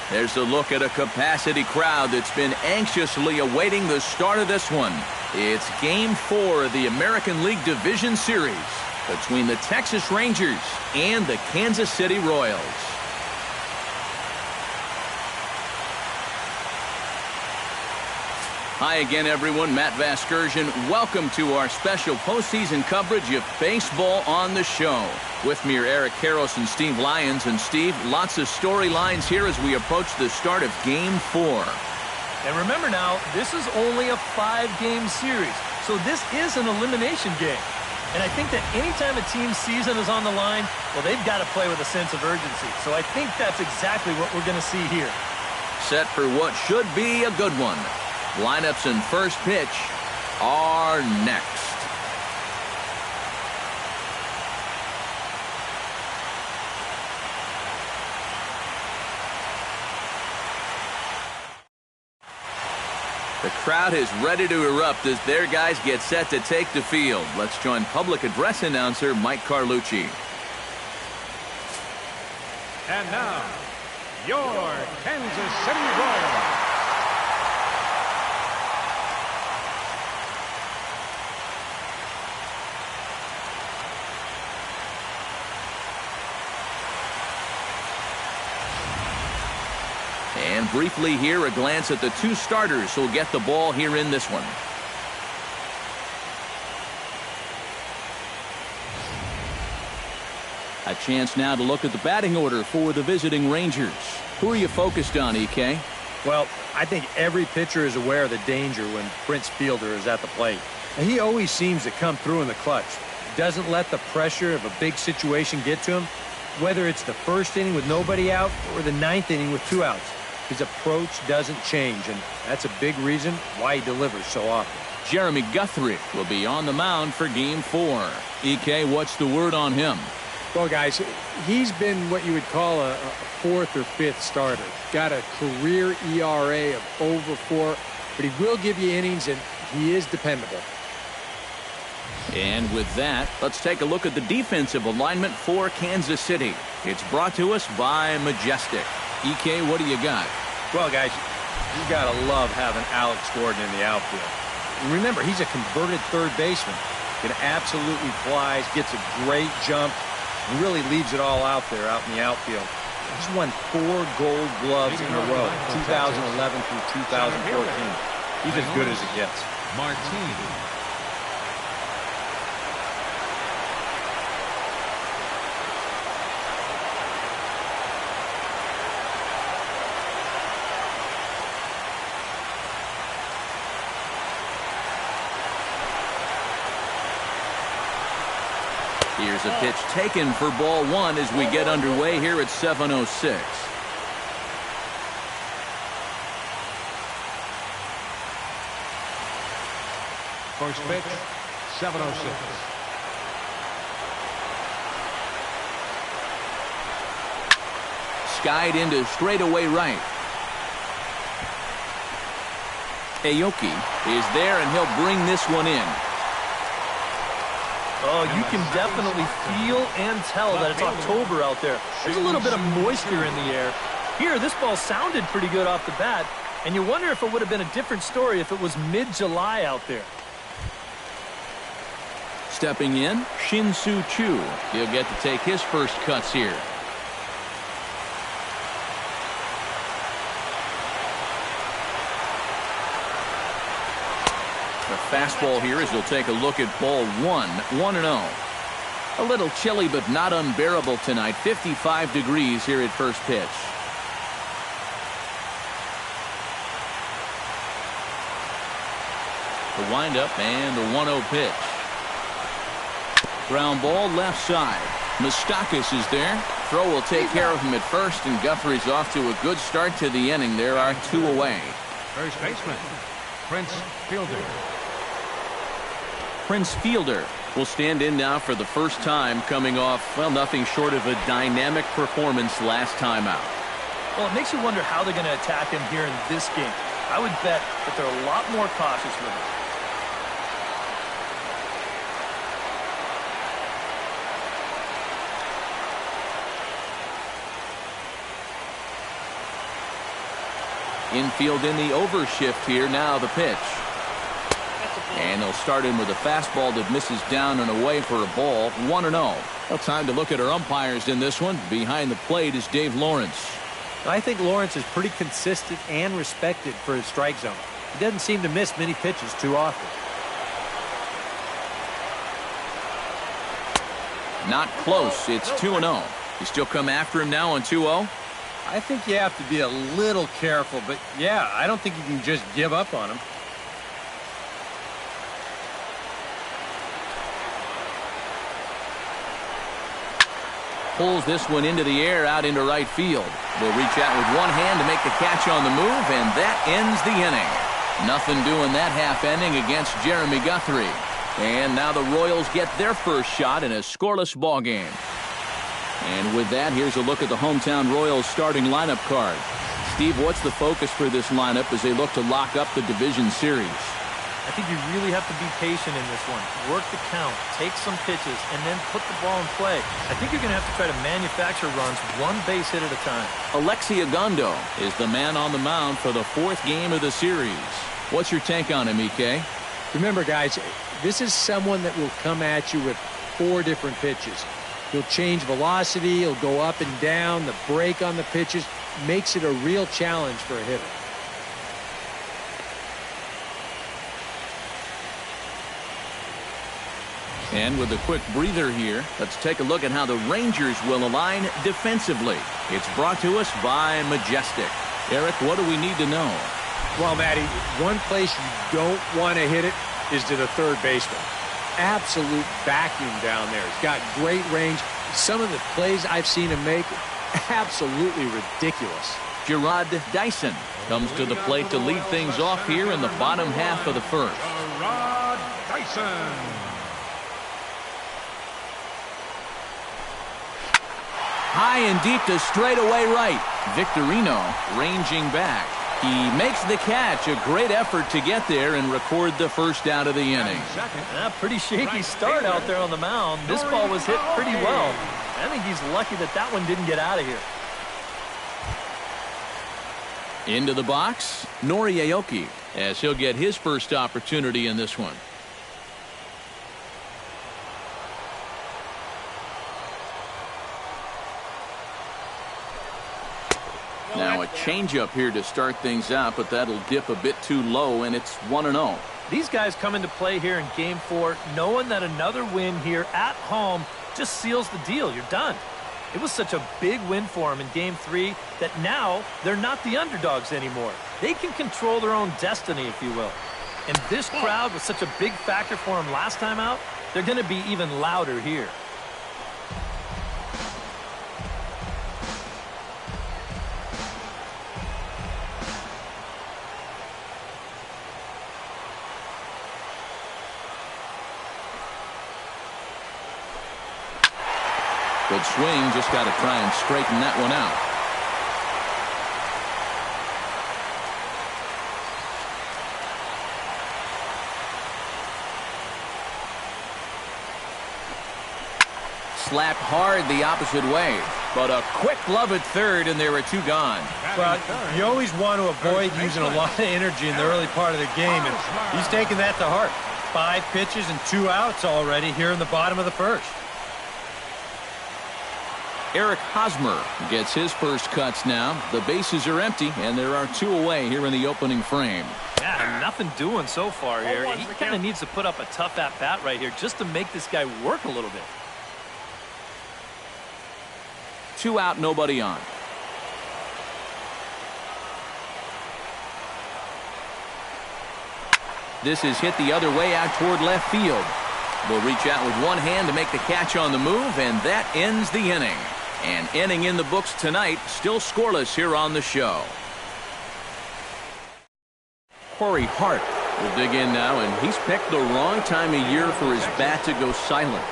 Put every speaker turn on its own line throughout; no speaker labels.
There's a look at a capacity crowd that's been anxiously awaiting the start of this one. It's Game 4 of the American League Division Series between the Texas Rangers and the Kansas City Royals. Hi again, everyone. Matt Vasgersian. Welcome to our special postseason coverage of baseball on the show. With me are Eric Karros and Steve Lyons. And Steve, lots of storylines here as we approach the start of Game 4.
And remember now, this is only a 5-game series, so this is an elimination game. And I think that anytime a team's season is on the line, well, they've got to play with a sense of urgency. So I think that's exactly what we're going to see here.
Set for what should be a good one. Lineups and first pitch are next. The crowd is ready to erupt as their guys get set to take the field. Let's join public address announcer Mike Carlucci.
And now, your Kansas City Royals.
And briefly here, a glance at the two starters who'll get the ball here in this one. A chance now to look at the batting order for the visiting Rangers. Who are you focused on, EK?
Well, I think every pitcher is aware of the danger when Prince Fielder is at the plate. And he always seems to come through in the clutch. Doesn't let the pressure of a big situation get to him, whether it's the first inning with nobody out or the 9th inning with 2 outs. His approach doesn't change, and that's a big reason why he delivers so often.
Jeremy Guthrie will be on the mound for Game 4. EK, what's the word on him?
Well, guys, he's been what you would call a 4th or 5th starter. Got a career ERA of over 4, but he will give you innings, and he is dependable.
And with that, let's take a look at the defensive alignment for Kansas City. It's brought to us by Majestic. EK, what do you got?
Well, guys, you got to love having Alex Gordon in the outfield. And remember, he's a converted third baseman. It absolutely flies, gets a great jump, and really leaves it all out there, out in the outfield. He's won 4 Gold Gloves in a row, 2011 through 2014. He's as good as it gets.
Martin.
Here's a pitch taken for ball 1 as we get underway here at 7:06.
First pitch, 7:06.
Skied into straightaway right. Aoki is there, and he'll bring this one in.
Oh, you can definitely feel and tell that it's October out there. There's a little bit of moisture in the air. Here, this ball sounded pretty good off the bat, and you wonder if it would have been a different story if it was mid-July out there.
Stepping in, Shin-Soo Choo. He'll get to take his first cuts here. Fastball here as he'll take a look at ball 1, 1-0. A little chilly but not unbearable tonight. 55 degrees here at first pitch. The windup and the 1-0 pitch. Ground ball left side. Moustakas is there. Throw will take care of him at first, and Guthrie's off to a good start to the inning. There are 2 away.
First baseman, Prince Fielder.
Prince Fielder will stand in now for the first time, coming off, well, nothing short of a dynamic performance last time out.
Well, it makes you wonder how they're going to attack him here in this game. I would bet that they're a lot more cautious with him.
Infield in the overshift here. Now the pitch. And they'll start in with a fastball that misses down and away for a ball. 1-0. Well, time to look at our umpires in this one. Behind the plate is Dave Lawrence.
I think Lawrence is pretty consistent and respected for his strike zone. He doesn't seem to miss many pitches too often.
Not close. It's 2-0. You still come after him now on 2-0?
I think you have to be a little careful, but yeah, I don't think you can just give up on him.
Pulls this one into the air out into right field. Will reach out with one hand to make the catch on the move, and that ends the inning. Nothing doing that half inning against Jeremy Guthrie. And now the Royals get their first shot in a scoreless ball game. And with that, here's a look at the hometown Royals starting lineup card. Steve, what's the focus for this lineup as they look to lock up the division series?
I think you really have to be patient in this one. Work the count, take some pitches, and then put the ball in play. I think you're going to have to try to manufacture runs one base hit at a time.
Alexi Agondo is the man on the mound for the fourth game of the series. What's your take on him, EK?
Remember, guys, this is someone that will come at you with 4 different pitches. He'll change velocity, he'll go up and down, the break on the pitches makes it a real challenge for a hitter.
And with a quick breather here, let's take a look at how the Rangers will align defensively. It's brought to us by Majestic. Eric, what do we need to know?
Well, Matty, one place you don't want to hit it is to the third baseman. Absolute vacuum down there. He's got great range. Some of the plays I've seen him make, absolutely ridiculous.
Gerard Dyson comes to the plate to lead things off here in the bottom half of the first.
Gerard Dyson.
High and deep to straightaway right. Victorino ranging back. He makes the catch. A great effort to get there and record the first out of the inning.
Pretty shaky start out there on the mound. This ball was hit pretty well. I think he's lucky that that one didn't get out of here.
Into the box, Nori Aoki, as he'll get his first opportunity in this one. Now a changeup here to start things out, but that'll dip a bit too low, and it's 1-0.
These guys come into play here in Game 4 knowing that another win here at home just seals the deal. You're done. It was such a big win for them in Game 3 that now they're not the underdogs anymore. They can control their own destiny, if you will. And this crowd was such a big factor for them last time out, they're going to be even louder here.
Good swing, just got to try and straighten that one out. Slapped hard the opposite way, but a quick glove at third, and there were 2 gone.
Well, you always want to avoid using a lot of energy in the early part of the game, and he's taking that to heart. 5 pitches and 2 outs already here in the bottom of the first.
Eric Hosmer gets his first cuts now. The bases are empty, and there are 2 away here in the opening frame.
Yeah, nothing doing so far here. He kind of needs to put up a tough at-bat right here just to make this guy work a little bit.
2 out, nobody on. This is hit the other way out toward left field. Will reach out with one hand to make the catch on the move, and that ends the inning. An inning in the books tonight, still scoreless here on the show. Corey Hart will dig in now, and he's picked the wrong time of year for his bat to go silent.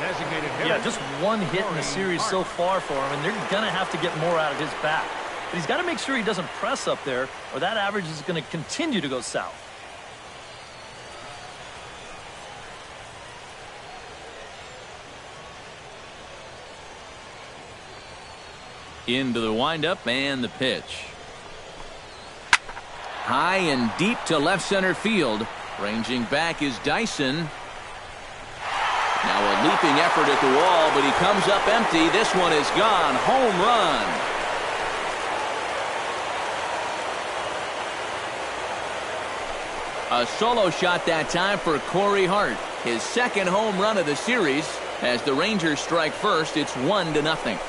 Yeah, just 1 hit in the series so far for him, and they're going to have to get more out of his bat. But he's got to make sure he doesn't press up there, or that average is going to continue to go south.
Into the windup and the pitch. High and deep to left center field. Ranging back is Dyson. Now a leaping effort at the wall, but he comes up empty. This one is gone. Home run. A solo shot that time for Corey Hart. His second home run of the series. As the Rangers strike first, it's 1-0.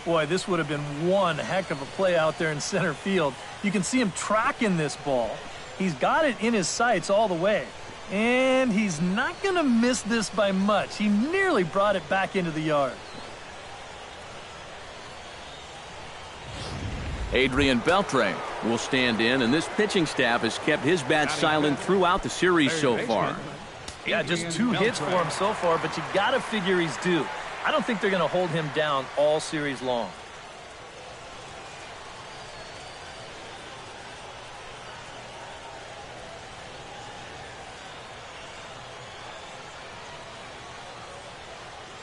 Boy, this would have been one heck of a play out there in center field. You can see him tracking this ball. He's got it in his sights all the way. And he's not going to miss this by much. He nearly brought it back into the yard.
Adrian Beltre will stand in, and this pitching staff has kept his bat silent throughout the series so far.
Yeah, just 2 hits for him so far, but you got to figure he's due. I don't think they're going to hold him down all series long.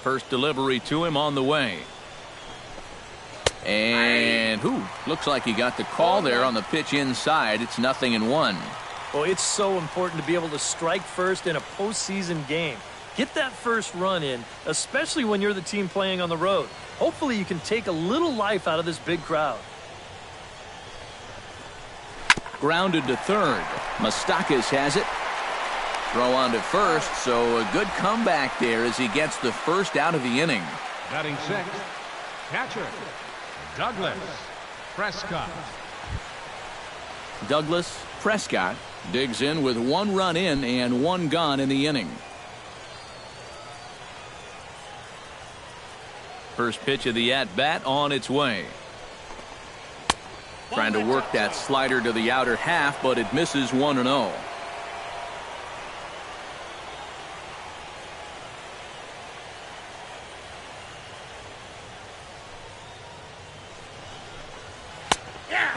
First delivery to him on the way. And looks like he got the call there on the pitch inside. It's 0-1.
Well, it's so important to be able to strike first in a postseason game. Get that first run in, especially when you're the team playing on the road. Hopefully you can take a little life out of this big crowd.
Grounded to third. Moustakas has it. Throw on to first, so a good comeback there as he gets the first out of the inning.
Batting sixth, catcher, Douglas Prescott.
Douglas Prescott digs in with 1 run in and 1 gone in the inning. First pitch of the at-bat on its way. Trying to work that slider to the outer half, but it misses 1-0.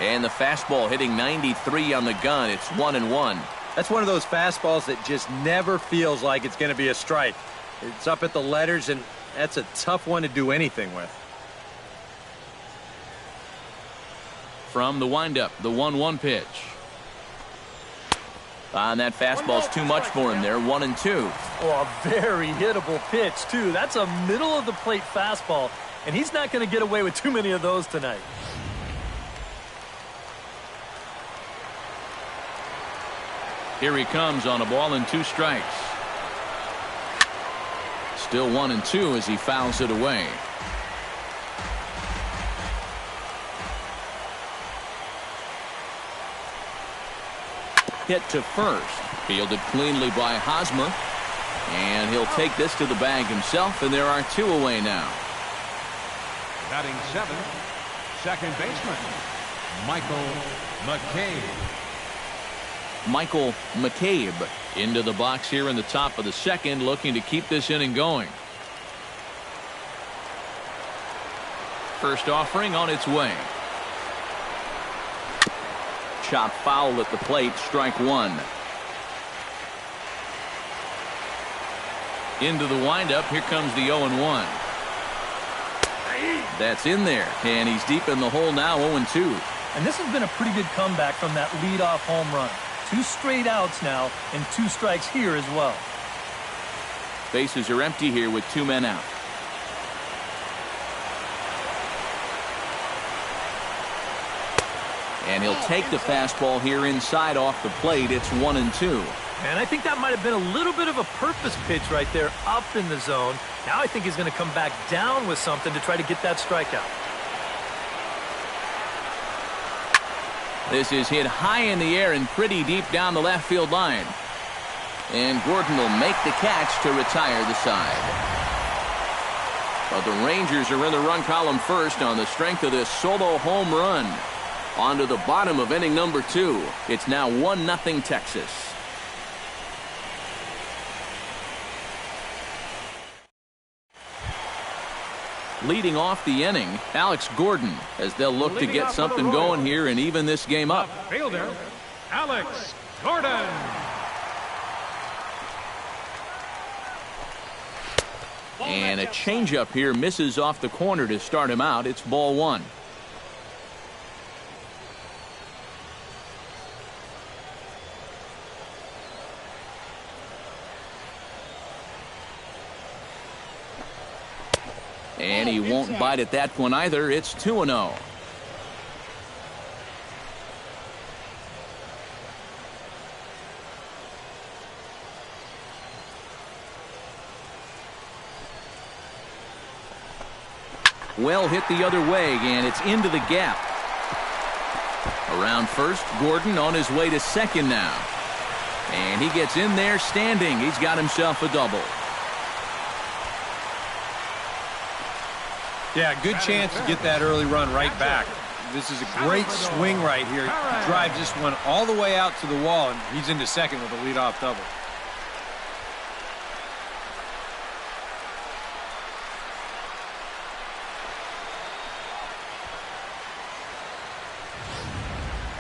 And the fastball hitting 93 on the gun. It's 1-1.
That's one of those fastballs that just never feels like it's going to be a strike. It's up at the letters, and that's a tough one to do anything with.
From the windup, the 1-1 pitch. And that fastball's too much for him there. 1-2.
Oh, a very hittable pitch, too. That's a middle-of-the-plate fastball, and he's not going to get away with too many of those tonight.
Here he comes on a ball and 2 strikes. Still 1-2 as he fouls it away. Hit to first. Fielded cleanly by Hosmer. And he'll take this to the bag himself, and there are 2 away now.
Batting seventh, second baseman, Michael McCabe.
Michael McCabe into the box here in the top of the second, looking to keep this inning going. First offering on its way. Chop foul at the plate, strike 1. Into the windup, here comes the 0-1. That's in there, and he's deep in the hole now, 0-2.
And this has been a pretty good comeback from that leadoff home run. 2 straight outs now, and 2 strikes here as well.
Bases are empty here with 2 men out. And he'll take the fastball here inside off the plate. It's 1-2.
And I think that might have been a little bit of a purpose pitch right there up in the zone. Now I think he's going to come back down with something to try to get that strikeout.
This is hit high in the air and pretty deep down the left field line. And Gordon will make the catch to retire the side. But the Rangers are in the run column first on the strength of this solo home run. On to the bottom of inning number 2. It's now 1-0 Texas. Leading off the inning, Alex Gordon, as they'll look to get something going here and even this game up.
Fielder, Alex Gordon.
And a changeup here misses off the corner to start him out. It's ball one. And he won't bite at that one either. It's 2-0. Well hit the other way, and it's into the gap. Around first, Gordon on his way to second now. And he gets in there standing. He's got himself a double.
Yeah, good chance to get that early run right back. This is a great swing right here. He drives this one all the way out to the wall, and he's into second with a leadoff double.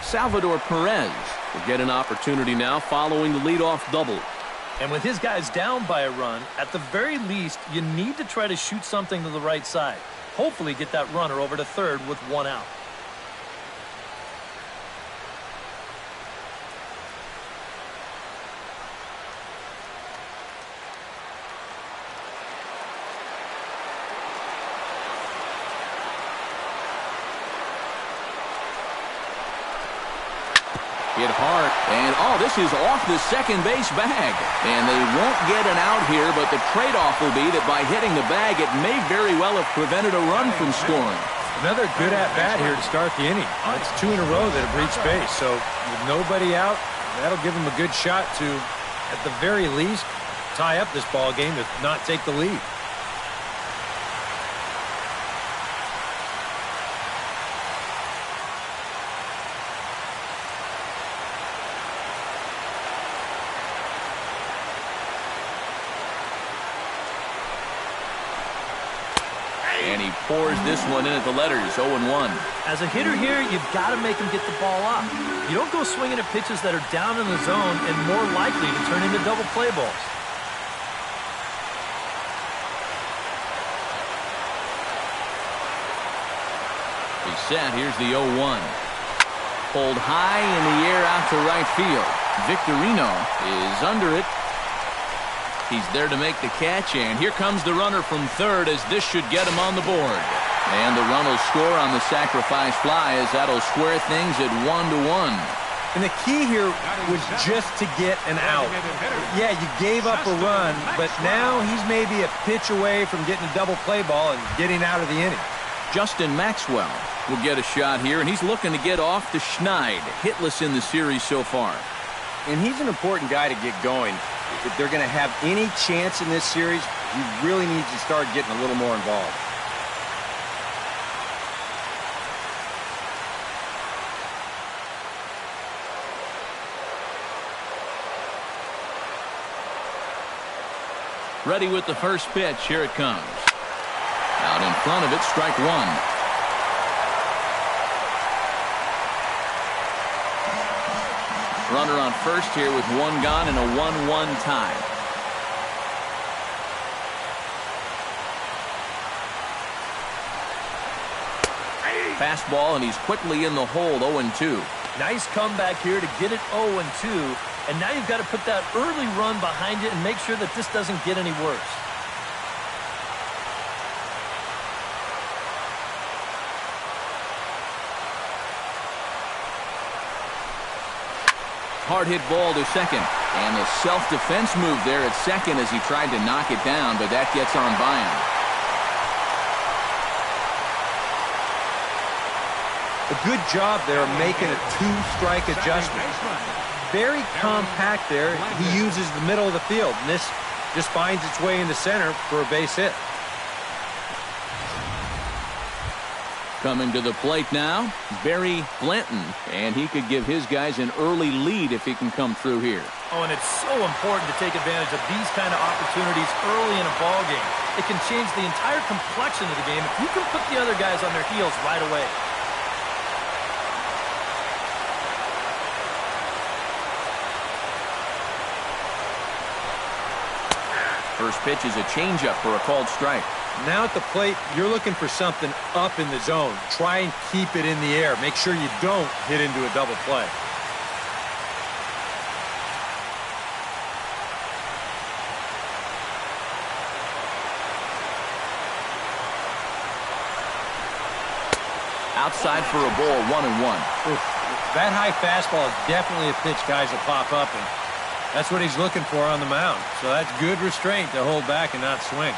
Salvador Perez will get an opportunity now following the leadoff double.
And with his guys down by a run, at the very least, you need to try to shoot something to the right side. Hopefully get that runner over to third with one out.
Hit hard, and this is off the second base bag. And they won't get an out here, but the trade-off will be that by hitting the bag, it may very well have prevented a run from scoring.
Another good at-bat here to start the inning. It's two in a row that have reached base, so with nobody out, that'll give them a good shot to, at the very least, tie up this ball game, if not take the lead.
And he pours this one in at the letters, 0-1.
As a hitter here, you've got to make him get the ball up. You don't go swinging at pitches that are down in the zone and more likely to turn into double play balls.
He's set. Here's the 0-1. Pulled high in the air out to right field. Victorino is under it. He's there to make the catch, and here comes the runner from third as this should get him on the board. And the run will score on the sacrifice fly as that'll square things at 1-1.
And the key here was just to get an out. Yeah, you gave up a run, but now he's maybe a pitch away from getting a double play ball and getting out of the inning.
Justin Maxwell will get a shot here, and he's looking to get off the Schneid. Hitless in the series so far.
And he's an important guy to get going. If they're going to have any chance in this series, he really needs to start getting a little more involved.
Ready with the first pitch. Here it comes. Out in front of it, strike one. Runner on first here with one gone and a 1-1 tie. Fastball, and he's quickly in the hole, 0-2.
Nice comeback here to get it 0-2. And now you've got to put that early run behind it and make sure that this doesn't get any worse.
Hard hit ball to second. And the self-defense move there at second as he tried to knock it down, but that gets on by him.
A good job there of making a two-strike adjustment. Very compact there. He uses the middle of the field, and this just finds its way into center for a base hit.
Coming to the plate now, Barry Blanton, and he could give his guys an early lead if he can come through here.
Oh, and it's so important to take advantage of these kind of opportunities early in a ball game. It can change the entire complexion of the game if you can put the other guys on their heels right away.
First pitch is a changeup for a called strike.
Now at the plate, you're looking for something up in the zone. Try and keep it in the air. Make sure you don't hit into a double play.
Outside for a ball, 1-1.
Oof. That high fastball is definitely a pitch guys will pop up, and that's what he's looking for on the mound. So that's good restraint to hold back and not swing.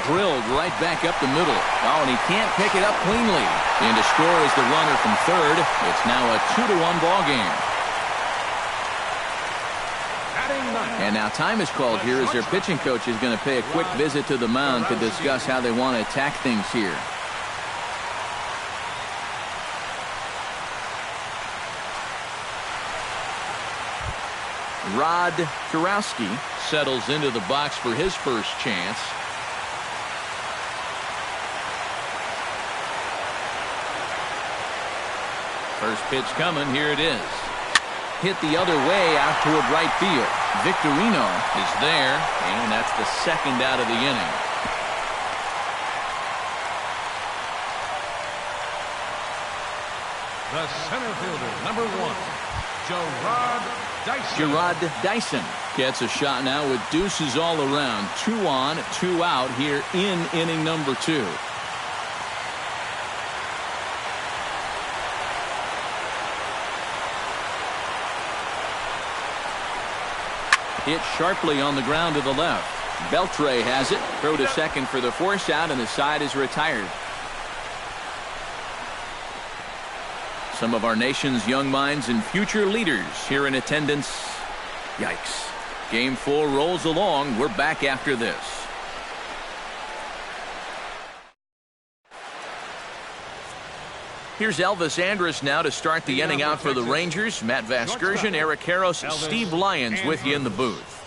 Drilled right back up the middle. Oh, and he can't pick it up cleanly. And to score is the runner from third. It's now a 2-1 ball game. And now time is called here as their pitching coach is going to pay a quick visit to the mound to discuss how they want to attack things here. Rod Kurowski settles into the box for his first chance. First pitch coming. Here it is. Hit the other way out toward right field. Victorino is there, and that's the second out of the inning.
The center fielder, number 1, Gerard Dyson.
Gerard Dyson gets a shot now with deuces all around. 2 on, 2 out here in inning number 2. Hit sharply on the ground to the left. Beltre has it. Throw to second for the force out, and the side is retired. Some of our nation's young minds and future leaders here in attendance. Yikes. Game 4 rolls along. We're back after this. Here's Elvis Andrus now to start the inning out for the Rangers. Matt Vasgersian, Eric Karros, Steve Lyons with you in the booth.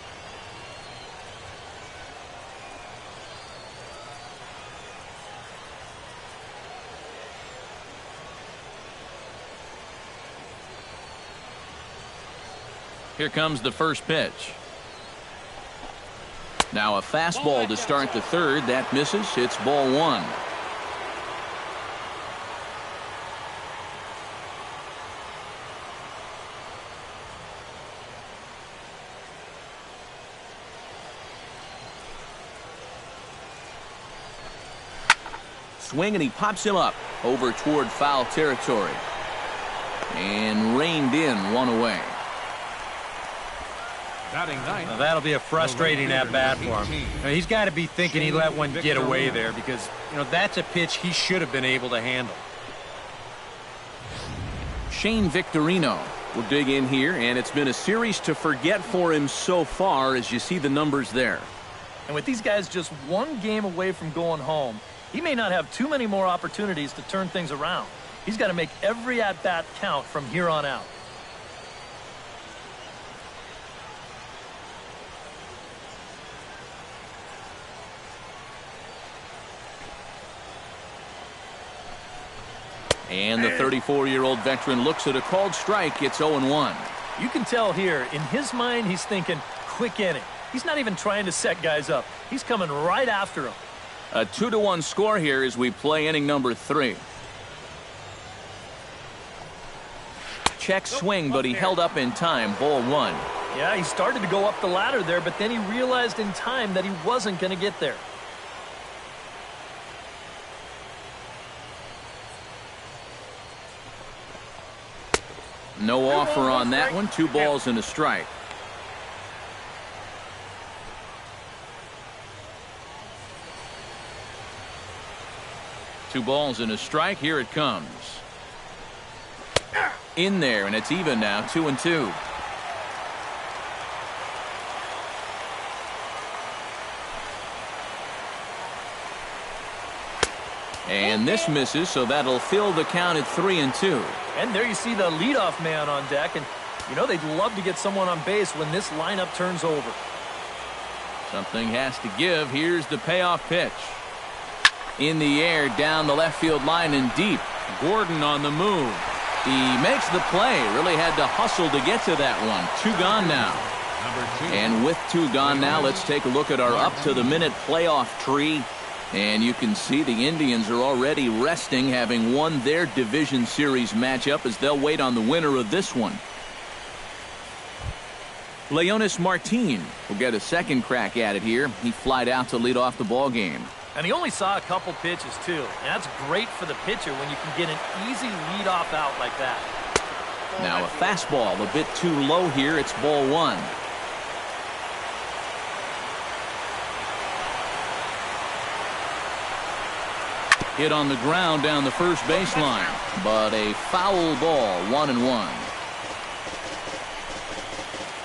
Here comes the first pitch. Now a fastball to start the third. That misses. It's ball 1. Swing, and he pops him up over toward foul territory. And reined in, 1 away.
Now that'll be a frustrating at-bat for him. Now, he's got to be thinking he let one get away there because, that's a pitch he should have been able to handle.
Shane Victorino will dig in here, and it's been a series to forget for him so far as you see the numbers there.
And with these guys just 1 game away from going home, he may not have too many more opportunities to turn things around. He's got to make every at-bat count from here on out.
And the 34-year-old veteran looks at a called strike. It's 0-1.
You can tell here, in his mind, he's thinking quick inning. He's not even trying to set guys up. He's coming right after them.
A 2-1 score here as we play inning number 3. Check swing, but he held up in time. Ball 1.
Yeah, he started to go up the ladder there, but then he realized in time that he wasn't going to get there.
No offer on that one. 2 balls and a strike. Two balls and a strike. Here it comes. In there, and it's even now. 2-2. And this misses, so that'll fill the count at 3-2.
And there you see the leadoff man on deck, and they'd love to get someone on base when this lineup turns over.
Something has to give. Here's the payoff pitch. In the air, down the left field line and deep. Gordon on the move. He makes the play. Really had to hustle to get to that one. 2 gone now. And with 2 gone now, let's take a look at our up-to-the-minute playoff tree. And you can see the Indians are already resting, having won their division series matchup, as they'll wait on the winner of this one. Leonis Martin will get a second crack at it here. He flied out to lead off the ball game.
And he only saw a couple pitches, too. And that's great for the pitcher when you can get an easy leadoff out like that.
Now a fastball a bit too low here. It's ball 1. Hit on the ground down the first baseline, but a foul ball, 1-1.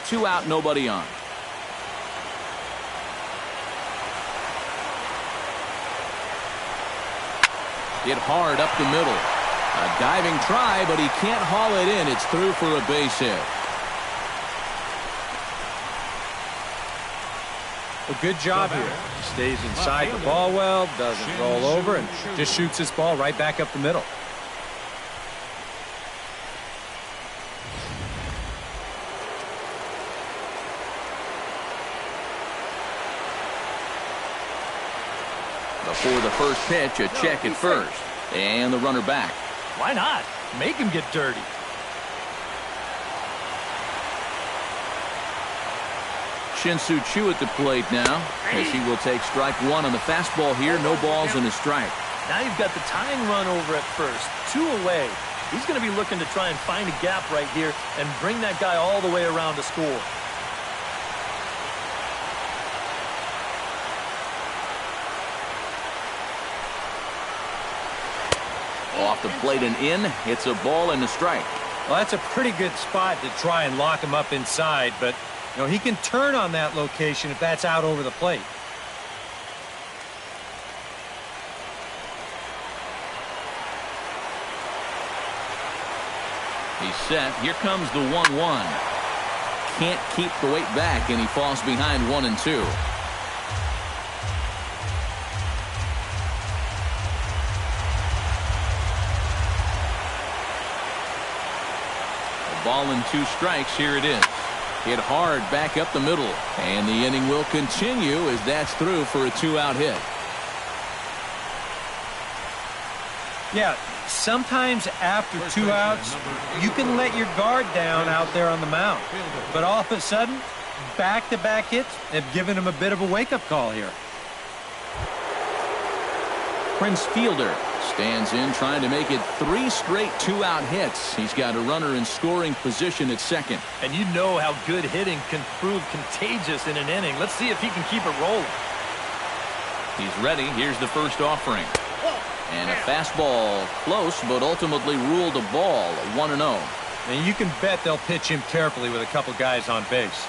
2 out, nobody on. Hit hard up the middle. A diving try, but he can't haul it in. It's through for a base hit.
A good job here. He stays inside the ball well, doesn't roll over, and just shoots this ball right back up the middle.
Before the first pitch, a check at first. And the runner back.
Why not? Make him get dirty.
Shin-Soo Choo at the plate now, as he will take strike 1 on the fastball here. No balls and a strike.
Now you've got the tying run over at first. 2 away. He's going to be looking to try and find a gap right here and bring that guy all the way around to score.
Off the plate and in. It's a ball and a strike.
Well, that's a pretty good spot to try and lock him up inside, but you know, he can turn on that location if that's out over the plate.
He's set. Here comes the 1-1. Can't keep the weight back, and he falls behind 1-2. Ball and 2 strikes. Here it is. Hit hard back up the middle. And the inning will continue as that's through for a 2-out hit.
Yeah, sometimes after 2 outs, you can let your guard down out there on the mound. But all of a sudden, back-to-back hits have given him a bit of a wake-up call here.
Prince Fielder stands in, trying to make it 3 straight 2-out hits. He's got a runner in scoring position at second.
And you know how good hitting can prove contagious in an inning. Let's see if he can keep it rolling.
He's ready. Here's the first offering. And a fastball close, but ultimately ruled a ball, 1-0.
And you can bet they'll pitch him carefully with a couple guys on base.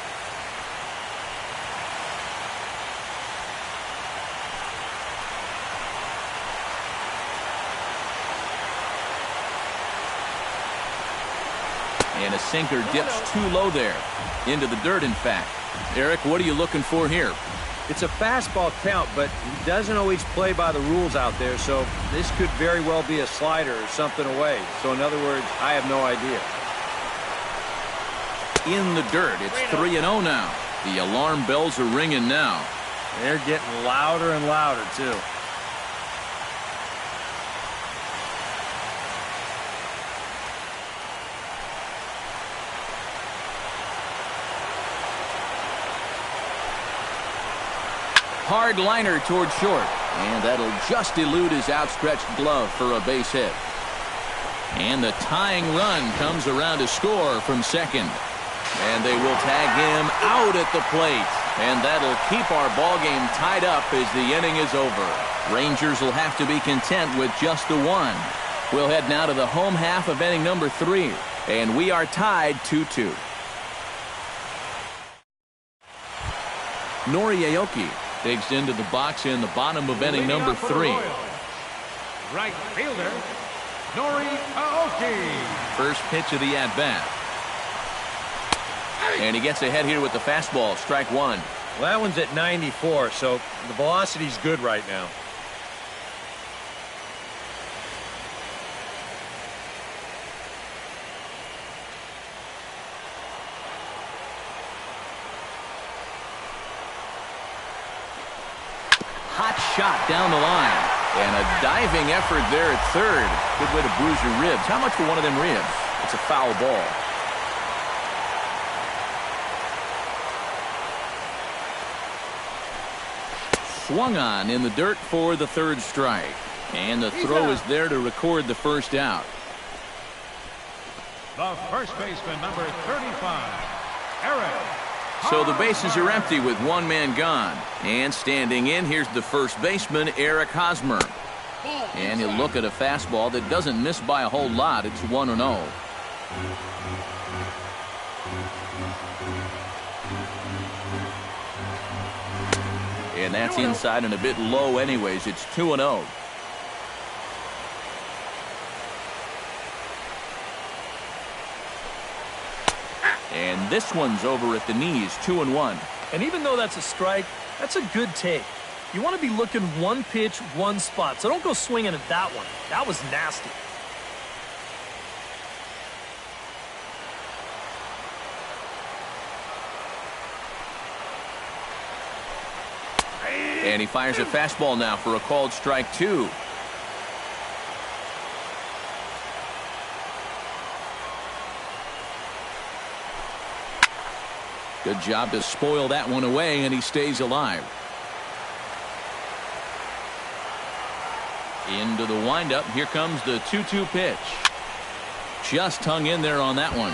And a sinker dips too low there. Into the dirt, in fact. Eric, what are you looking for here?
It's a fastball count, but he doesn't always play by the rules out there, so this could very well be a slider or something away. So in other words, I have no idea.
In the dirt. It's 3-0 now. The alarm bells are ringing now.
They're getting louder and louder, too.
Hard liner toward short. And that'll just elude his outstretched glove for a base hit. And the tying run comes around to score from second. And they will tag him out at the plate. And that'll keep our ball game tied up as the inning is over. Rangers will have to be content with just the 1. We'll head now to the home half of inning number 3. And we are tied 2-2. Nori Aoki digs into the box in the bottom of inning number 3.
Right fielder, Nori Aoki.
First pitch of the at-bat. And he gets ahead here with the fastball, strike 1.
Well, that one's at 94, so the velocity's good right now.
shot down the line. And a diving effort there at third. Good way to bruise your ribs. How much for one of them ribs? It's a foul ball. Swung on in the dirt for the third strike. And the throw is there to record the first out.
The first baseman, number 35, Eric.
So the bases are empty with one man gone. And standing in, here's the first baseman, Eric Hosmer. And he'll look at a fastball that doesn't miss by a whole lot. It's 1-0. And that's inside and a bit low anyways. It's 2-0. And this one's over at the knees, 2-1.
And even though that's a strike, that's a good take. You want to be looking one pitch, one spot. So don't go swinging at that one. That was nasty.
And he fires a fastball now for a called strike 2. Good job to spoil that one away, and he stays alive. Into the windup. Here comes the 2-2 pitch. Just hung in there on that one.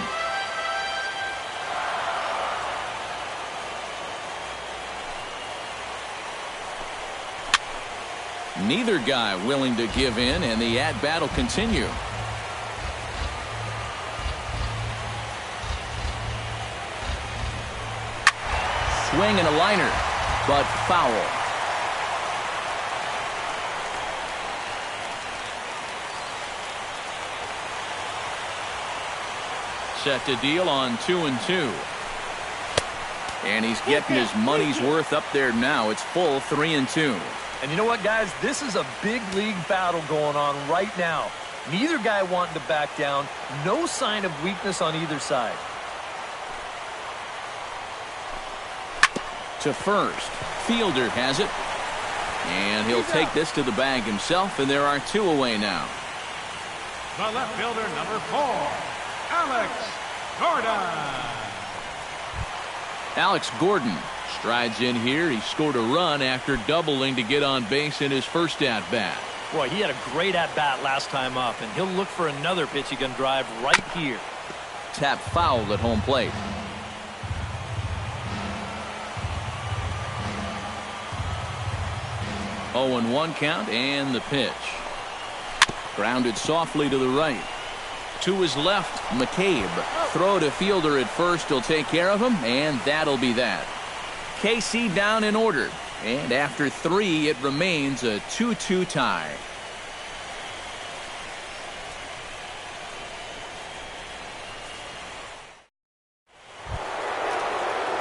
Neither guy willing to give in, and the at-bat will continue. Swing and a liner, but foul. Set to deal on 2-2. And he's getting his money's worth up there now. It's full 3-2.
And you know what, guys? This is a big league battle going on right now. Neither guy wanting to back down. No sign of weakness on either side.
To first. Fielder has it. And he'll take this to the bag himself, and there are 2 away now.
The left fielder, number 4, Alex Gordon.
Alex Gordon strides in here. He scored a run after doubling to get on base in his first at-bat.
Boy, he had a great at-bat last time up, and he'll look for another pitch he can drive right here.
Tap fouled at home plate. Oh, and 1 count, and the pitch. Grounded softly to the right. To his left, McCabe. Throw to Fielder at first. He'll take care of him, and that'll be that. KC down in order. And after 3, it remains a 2-2 tie.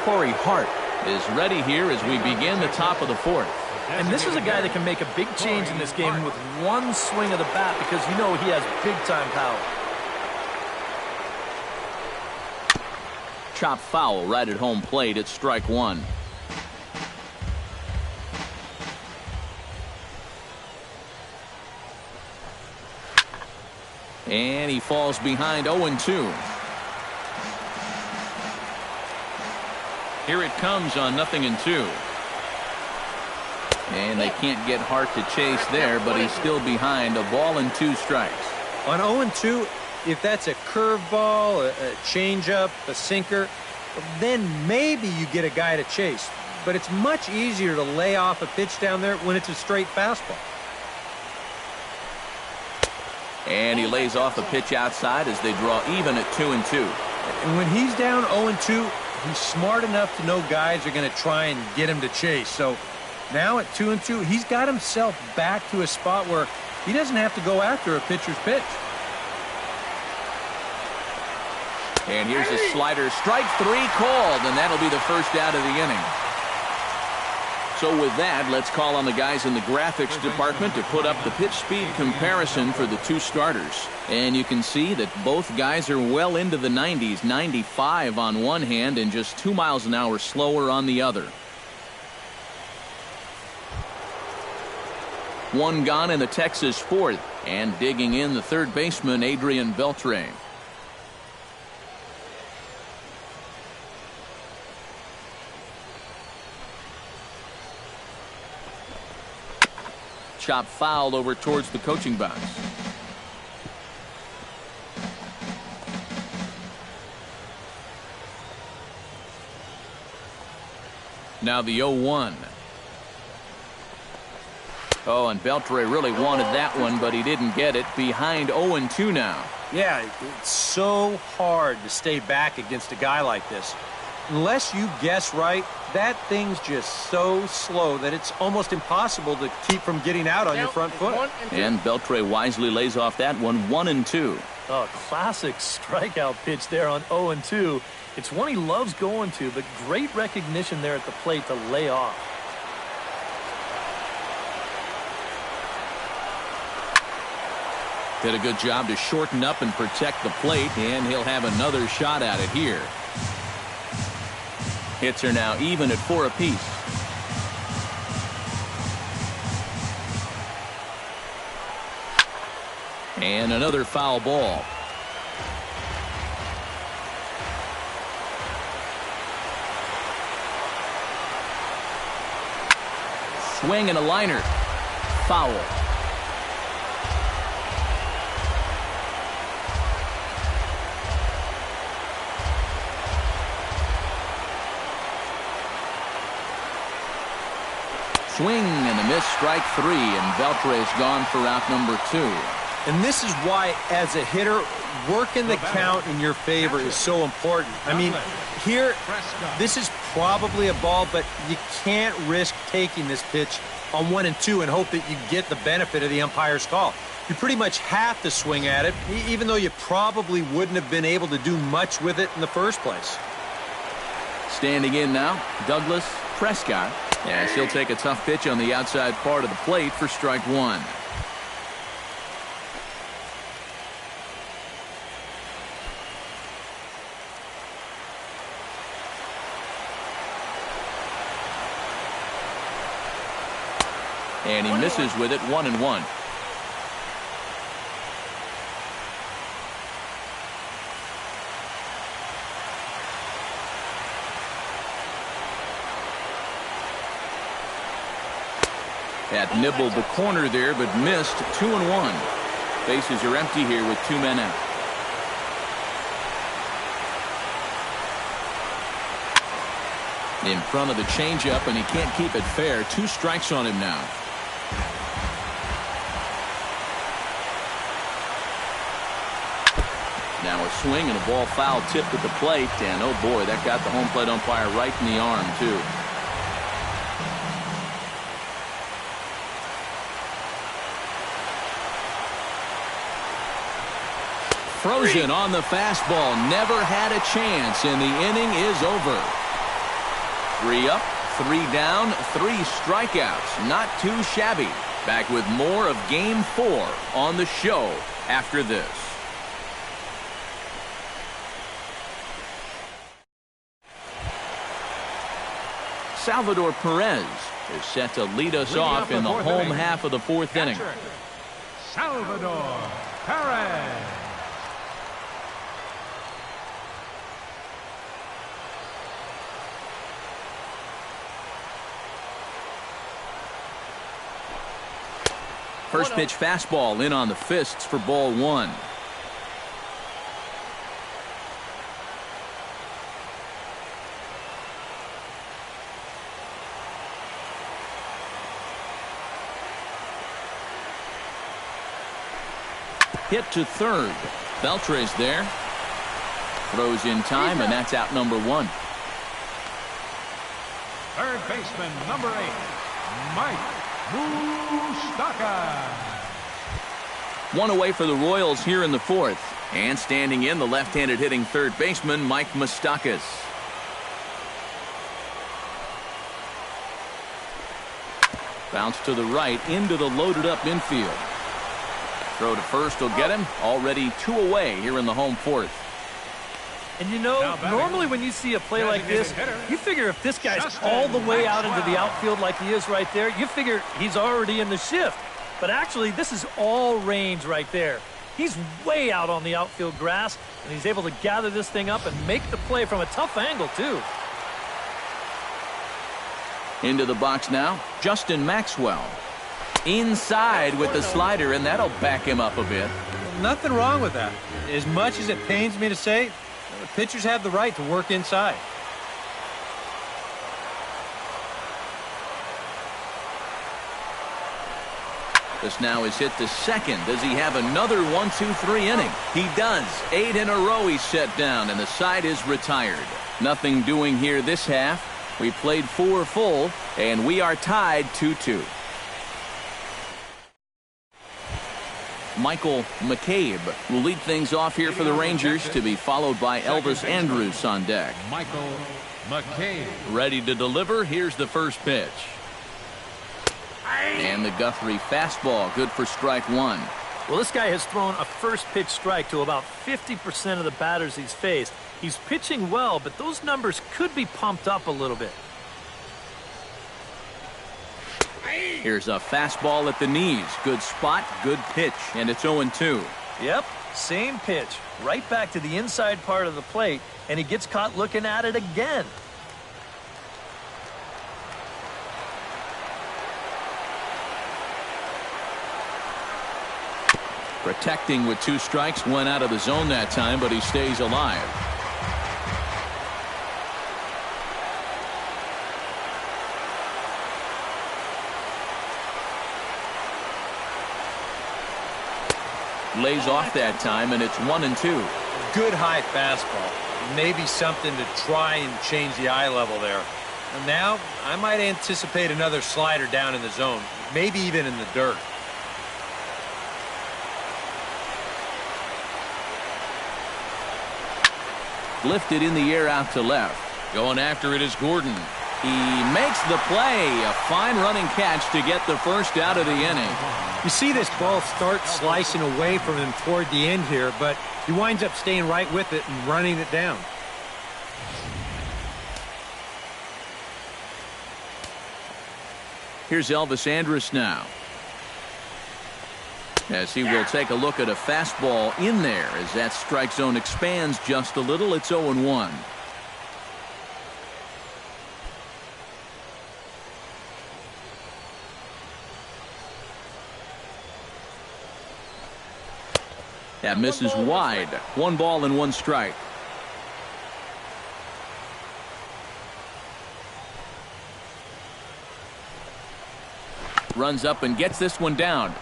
Corey Hart is ready here as we begin the top of the 4th.
And this is a guy that can make a big change in this game with one swing of the bat because you know he has big-time power.
Chop foul right at home plate. It's strike 1. And he falls behind 0-2. Here it comes on 0-2. And they can't get Hart to chase there, but he's still behind. A ball and 2 strikes.
On 0-2, if that's a curveball, a changeup, a sinker, then maybe you get a guy to chase. But it's much easier to lay off a pitch down there when it's a straight fastball.
And he lays off a pitch outside as they draw even at 2-2.
And when he's down 0-2, he's smart enough to know guys are going to try and get him to chase. So now at 2-2, he's got himself back to a spot where he doesn't have to go after a pitcher's pitch.
And here's a slider. Strike 3 called, and that'll be the first out of the inning. So with that, let's call on the guys in the graphics department to put up the pitch speed comparison for the 2 starters. And you can see that both guys are well into the 90s, 95 on one hand and just 2 miles an hour slower on the other. One gone in the Texas fourth, and digging in the third baseman, Adrian Beltre. Chop fouled over towards the coaching box. Now the 0-1. Oh, and Beltre really wanted that one, but he didn't get it. Behind 0-2 now.
Yeah, it's so hard to stay back against a guy like this. Unless you guess right, that thing's just so slow that it's almost impossible to keep from getting out on your front foot.
And Beltre wisely lays off that one, 1-2.
Oh, classic strikeout pitch there on 0-2. It's one he loves going to, but great recognition there at the plate to lay off.
Did a good job to shorten up and protect the plate, and he'll have another shot at it here. Hits are now even at 4 apiece. And another foul ball. Swing and a liner. Foul. Swing and a miss, strike 3, and Beltre's gone for out number 2.
And this is why, as a hitter, working the count in your favor is so important. I mean, here, this is probably a ball, but you can't risk taking this pitch on 1 and 2 and hope that you get the benefit of the umpire's call. You pretty much have to swing at it, even though you probably wouldn't have been able to do much with it in the first place.
Standing in now, Douglas Prescott. Yes, he'll take a tough pitch on the outside part of the plate for strike 1. And he misses with it, 1-1. Had nibbled the corner there, but missed. 2-1. Bases are empty here with 2 men out. In front of the changeup, and he can't keep it fair. 2 strikes on him now. Now a swing and a ball foul tipped at the plate, and oh boy, that got the home plate umpire right in the arm too. Frozen on the fastball, never had a chance, and the inning is over. 3 up, 3 down, 3 strikeouts. Not too shabby. Back with more of Game 4 on the show after this. Salvador Perez is set to lead us off in the home half of the 4th inning.
Salvador Perez.
First pitch fastball in on the fists for ball 1. Hit to third. Beltre's there. Throws in time, and that's out number 1.
Third baseman, number 8, Mike Moustakas.
1 away for the Royals here in the 4th. And standing in, the left-handed hitting third baseman, Mike Moustakas. Bounce to the right into the loaded-up infield. Throw to first will get him. Already 2 away here in the home 4th.
And you know, normally when you see a play like this, you figure if this guy's all the way out into the outfield like he is right there, you figure he's already in the shift. but actually this is all range right there. He's way out on the outfield grass, and he's able to gather this thing up and make the play from a tough angle, too.
Into the box now, Justin Maxwell. Inside with the slider, and that'll back him up a bit.
Nothing wrong with that. As much as it pains me to say, the pitchers have the right to work inside.
This now is hit to second. Does he have another 1-2-3 inning? He does. 8 in a row he's set down, and the side is retired. Nothing doing here this half. We played 4 full, and we are tied 2-2. Michael McCabe will lead things off here for the Rangers, to be followed by Elvis Andrus on deck.
Michael McCabe.
Ready to deliver. Here's the first pitch. And the Guthrie fastball, good for strike 1.
Well, this guy has thrown a first pitch strike to about 50% of the batters he's faced. He's pitching well, but those numbers could be pumped up a little bit.
Here's a fastball at the knees. Good spot, good pitch, and it's 0-2.
Yep, same pitch. Right back to the inside part of the plate, and he gets caught looking at it again.
Protecting with 2 strikes, went out of the zone that time, but he stays alive. Lays off that time, and it's 1-2.
Good high fastball. Maybe something to try and change the eye level there. And now I might anticipate another slider down in the zone, maybe even in the dirt.
Lifted in the air out to left. Going after it is Gordon. He makes the play. A fine running catch to get the first out of the inning.
You see this ball start slicing away from him toward the end here, but he winds up staying right with it and running it down.
Here's Elvis Andrus now, as he will take a look at a fastball in there. As that strike zone expands just a little, it's 0-1. That misses wide. 1 ball and 1 strike. Runs up and gets this one down.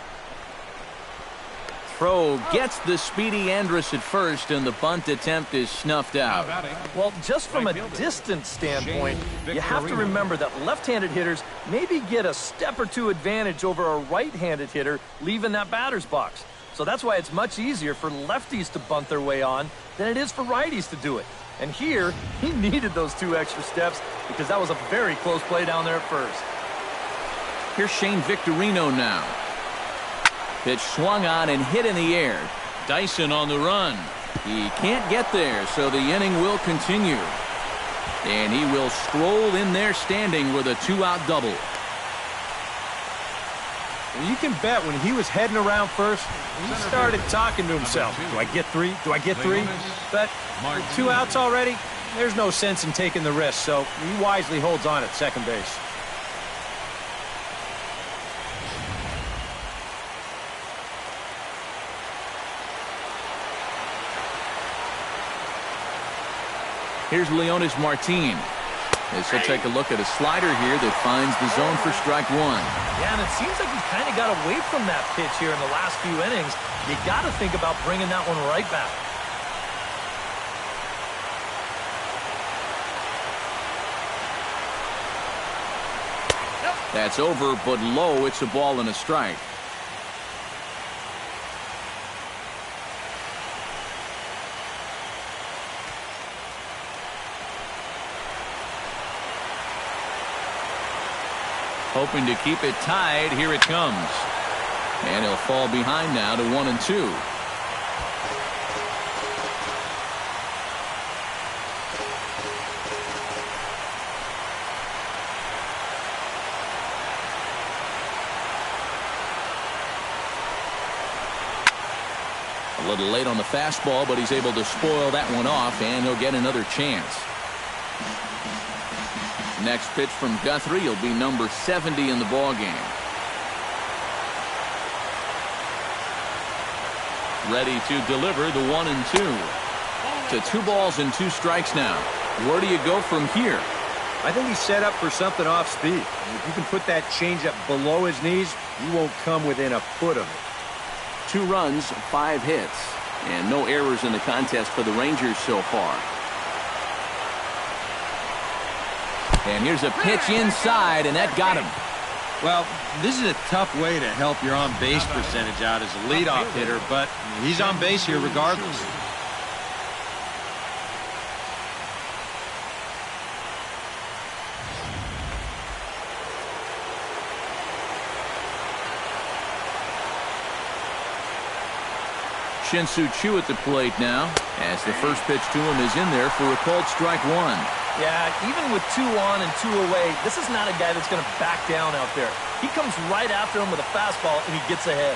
Throw gets the speedy Andrus at first, and the bunt attempt is snuffed out.
Well, just from a distance standpoint, you have to remember that left-handed hitters maybe get a step or 2 advantage over a right-handed hitter leaving that batter's box. So that's why it's much easier for lefties to bunt their way on than it is for righties to do it. And here, he needed those 2 extra steps because that was a very close play down there at first.
Here's Shane Victorino now. Pitch swung on and hit in the air. Dyson on the run. He can't get there, so the inning will continue. And he will stroll in there standing with a 2-out double.
Well, you can bet when he was heading around first, he started talking to himself. Do I get 3? Do I get 3? But with 2 outs already, there's no sense in taking the risk, so he wisely holds on at second base.
Here's Leonis Martin, as he'll take a look at a slider here that finds the zone for strike 1.
Yeah, and it seems like he's kind of got away from that pitch here in the last few innings. You got to think about bringing that one right back.
That's over, but low. It's a ball and a strike. Hoping to keep it tied. Here it comes. And he'll fall behind now to 1-2. A little late on the fastball, but he's able to spoil that one off, and he'll get another chance. Next pitch from Guthrie will be number 70 in the ballgame. Ready to deliver the 1-2. To 2 balls and 2 strikes now. Where do you go from here?
I think he's set up for something off speed. If you can put that changeup below his knees, you won't come within a foot of it.
2 runs, 5 hits, and no errors in the contest for the Rangers so far. And here's a pitch inside, and that got him.
Well, this is a tough way to help your on-base percentage out as a leadoff hitter, but he's on base here regardless.
Shin-Soo Choo at the plate now, as the first pitch to him is in there for a called strike 1.
Yeah, even with 2 on and 2 away, this is not a guy that's going to back down out there. He comes right after him with a fastball, and he gets ahead.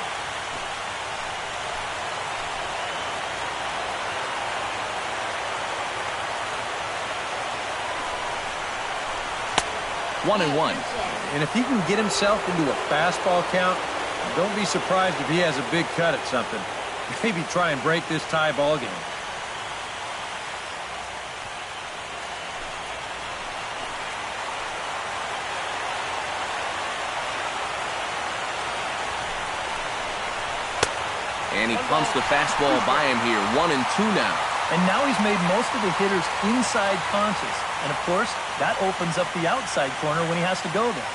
One and one.
And if he can get himself into a fastball count, don't be surprised if he has a big cut at something. Maybe try and break this tie ball game.
And he pumps the fastball by him here. 1-2 now.
And now he's made most of the hitters inside conscious. And, of course, that opens up the outside corner when he has to go there.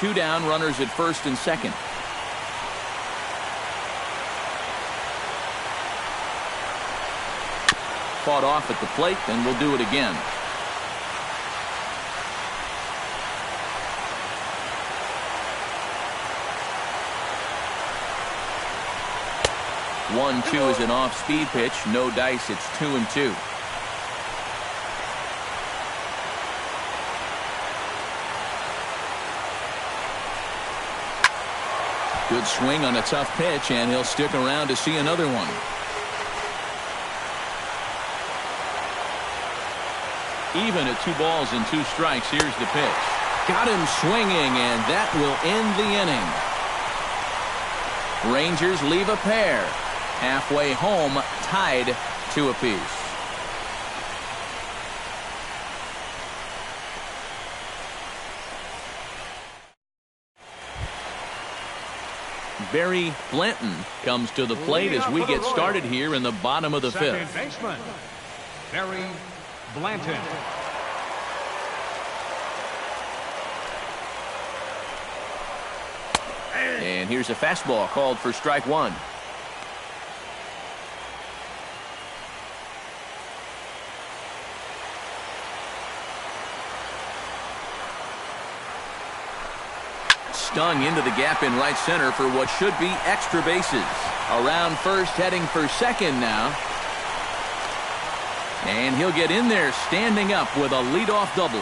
2 down, runners at first and second. Fought off at the plate, and we'll do it again. One, 2 is an off-speed pitch. No dice. It's 2-2. Good swing on a tough pitch, and he'll stick around to see another one. Even at 2 balls and 2 strikes, here's the pitch. Got him swinging, and that will end the inning. Rangers leave a pair. Halfway home, tied 2 apiece. Barry Blanton comes to the plate as we get started here in the bottom of the 5th.
Second baseman, Barry Blanton.
And here's a fastball called for strike 1. Stung into the gap in right center for what should be extra bases. Around first, heading for second now. And he'll get in there standing up with a leadoff double.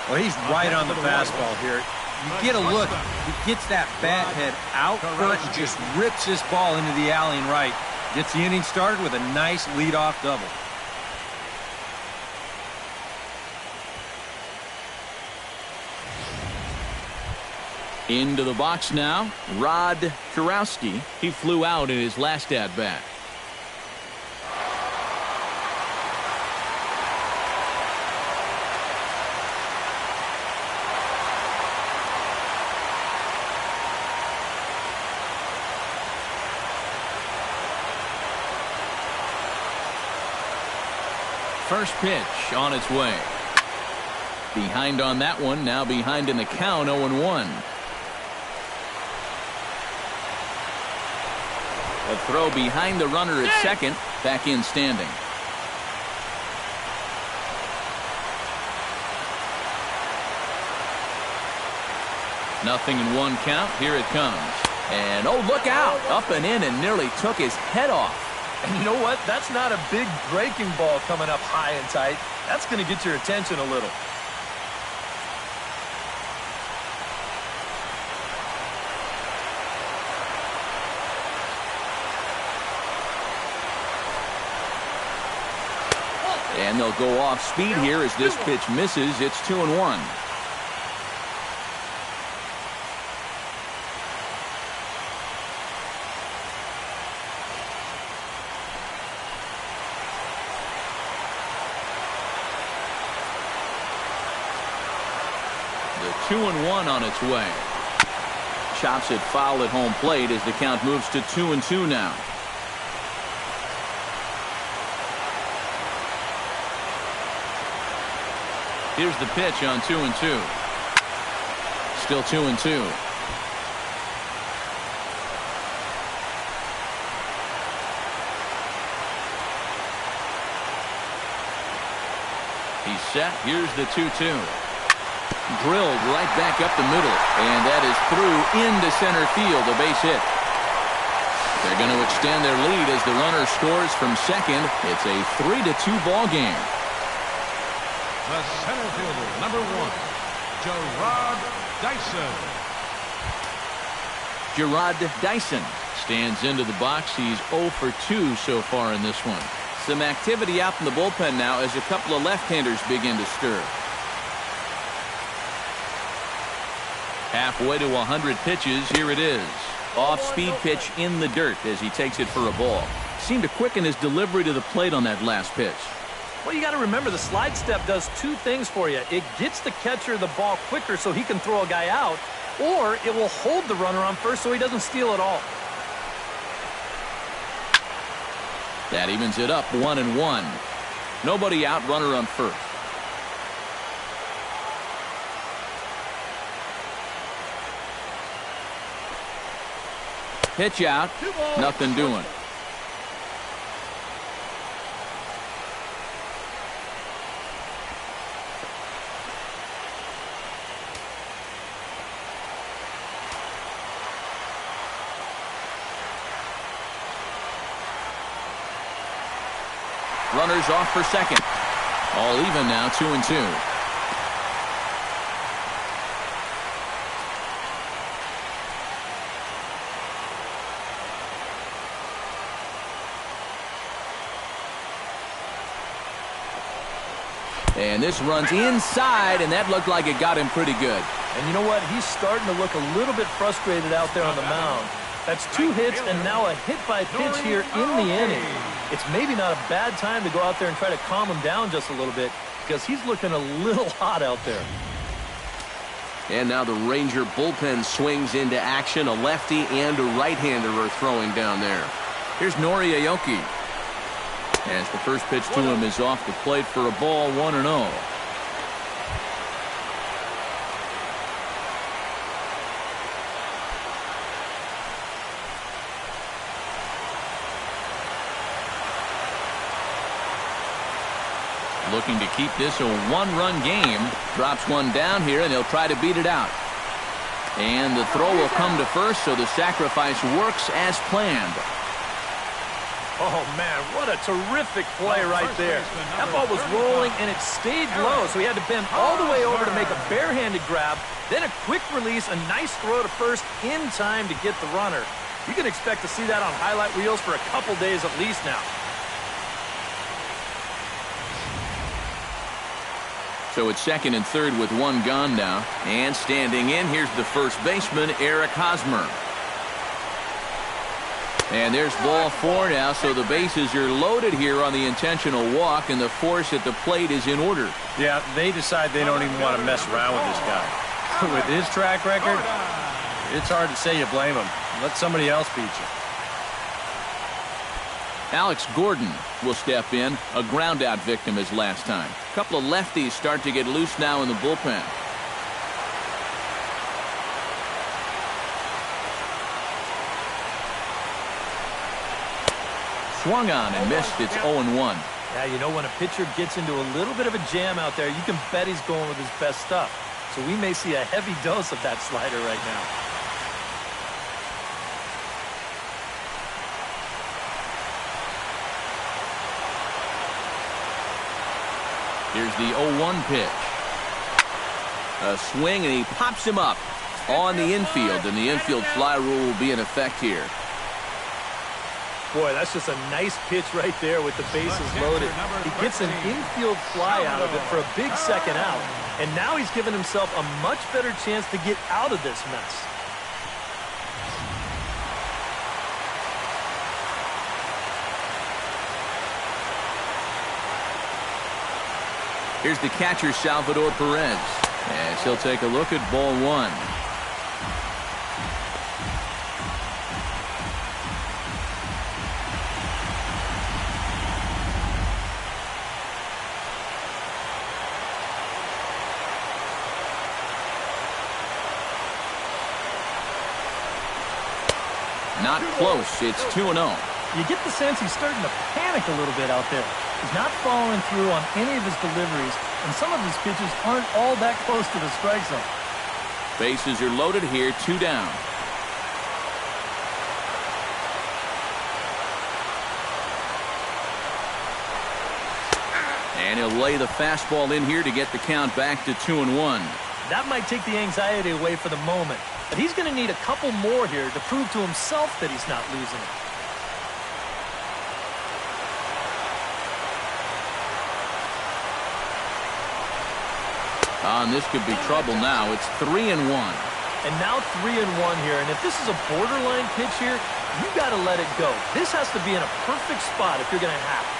Well, he's right on the fastball here. You get a look. He gets that bat head out front and just rips this ball into the alley and right. Gets the inning started with a nice leadoff double.
Into the box now, Rod Kurowski. He flew out in his last at-bat. First pitch on its way. Behind on that one, now behind in the count, 0-1. A throw behind the runner at second, back in standing. Nothing in 1 count. Here it comes. And, oh, look out. Up and in and nearly took his head off.
And you know what? That's not a big breaking ball coming up high and tight. That's going to get your attention a little.
And they'll go off speed here as this pitch misses. It's 2-1. The 2-1 on its way. Chops it foul at home plate as the count moves to 2-2 now. Here's the pitch on 2-2. Still 2-2. He's set. Here's the 2-2. Drilled right back up the middle, and that is through into center field, a base hit. They're going to extend their lead as the runner scores from second. It's a 3-2 ball game.
The center fielder, number 1, Gerard Dyson.
Gerard Dyson stands into the box. He's 0 for 2 so far in this one. Some activity out in the bullpen now as a couple of left-handers begin to stir. Halfway to 100 pitches. Here it is. Off-speed pitch in the dirt as he takes it for a ball. Seemed to quicken his delivery to the plate on that last pitch.
Well, you got to remember the slide step does two things for you. It gets the catcher the ball quicker so he can throw a guy out, or it will hold the runner on first so he doesn't steal it all.
That evens it up 1-1. Nobody out, runner on first. Pitch out. Nothing doing. Runners off for second. All even now, 2-2. And this runs inside, and that looked like it got him pretty good.
And you know what? He's starting to look a little bit frustrated out there on the mound. That's 2 hits and now a hit by pitch here in the inning. It's maybe not a bad time to go out there and try to calm him down just a little bit because he's looking a little hot out there.
And now the Ranger bullpen swings into action. A lefty and a right-hander are throwing down there. Here's Nori Aoki. As the first pitch to him is off the plate for a ball, 1-0. Looking to keep this a 1-run game. Drops one down here, and he'll try to beat it out. And the throw will come to first, so the sacrifice works as planned.
Oh, man, what a terrific play right there. That ball was rolling, and it stayed low, so he had to bend all the way over to make a barehanded grab, then a quick release, a nice throw to first in time to get the runner. You can expect to see that on highlight reels for a couple days at least now.
So it's second and third with one gone now. And standing in, here's the first baseman, Eric Hosmer. And there's ball 4 now, so the bases are loaded here on the intentional walk, and the force at the plate is in order.
Yeah, they decide they don't even want to mess around with this guy. With his track record, it's hard to say you blame him. Let somebody else beat you.
Alex Gordon will step in, a ground-out victim as last time. A couple of lefties start to get loose now in the bullpen. Swung on and missed. It's 0-1.
Yeah, you know, when a pitcher gets into a little bit of a jam out there, you can bet he's going with his best stuff. So we may see a heavy dose of that slider right now.
Here's the 0-1 pitch. A swing, and he pops him up on the infield, and the infield fly rule will be in effect here.
Boy, that's just a nice pitch right there with the bases loaded. He gets an infield fly out of it for a big second out. And now he's given himself a much better chance to get out of this mess.
Here's the catcher, Salvador Perez. As he'll take a look at ball one. Not close. It's 2-0.
You get the sense he's starting to panic a little bit out there. He's not following through on any of his deliveries, and some of his pitches aren't all that close to the strike zone.
Bases are loaded here, 2 down. And he'll lay the fastball in here to get the count back to 2-1.
That might take the anxiety away for the moment, but he's going to need a couple more here to prove to himself that he's not losing it.
And this could be trouble now. It's 3-1.
And now 3-1 here. And if this is a borderline pitch here, you got to let it go. This has to be in a perfect spot if you're going to have it.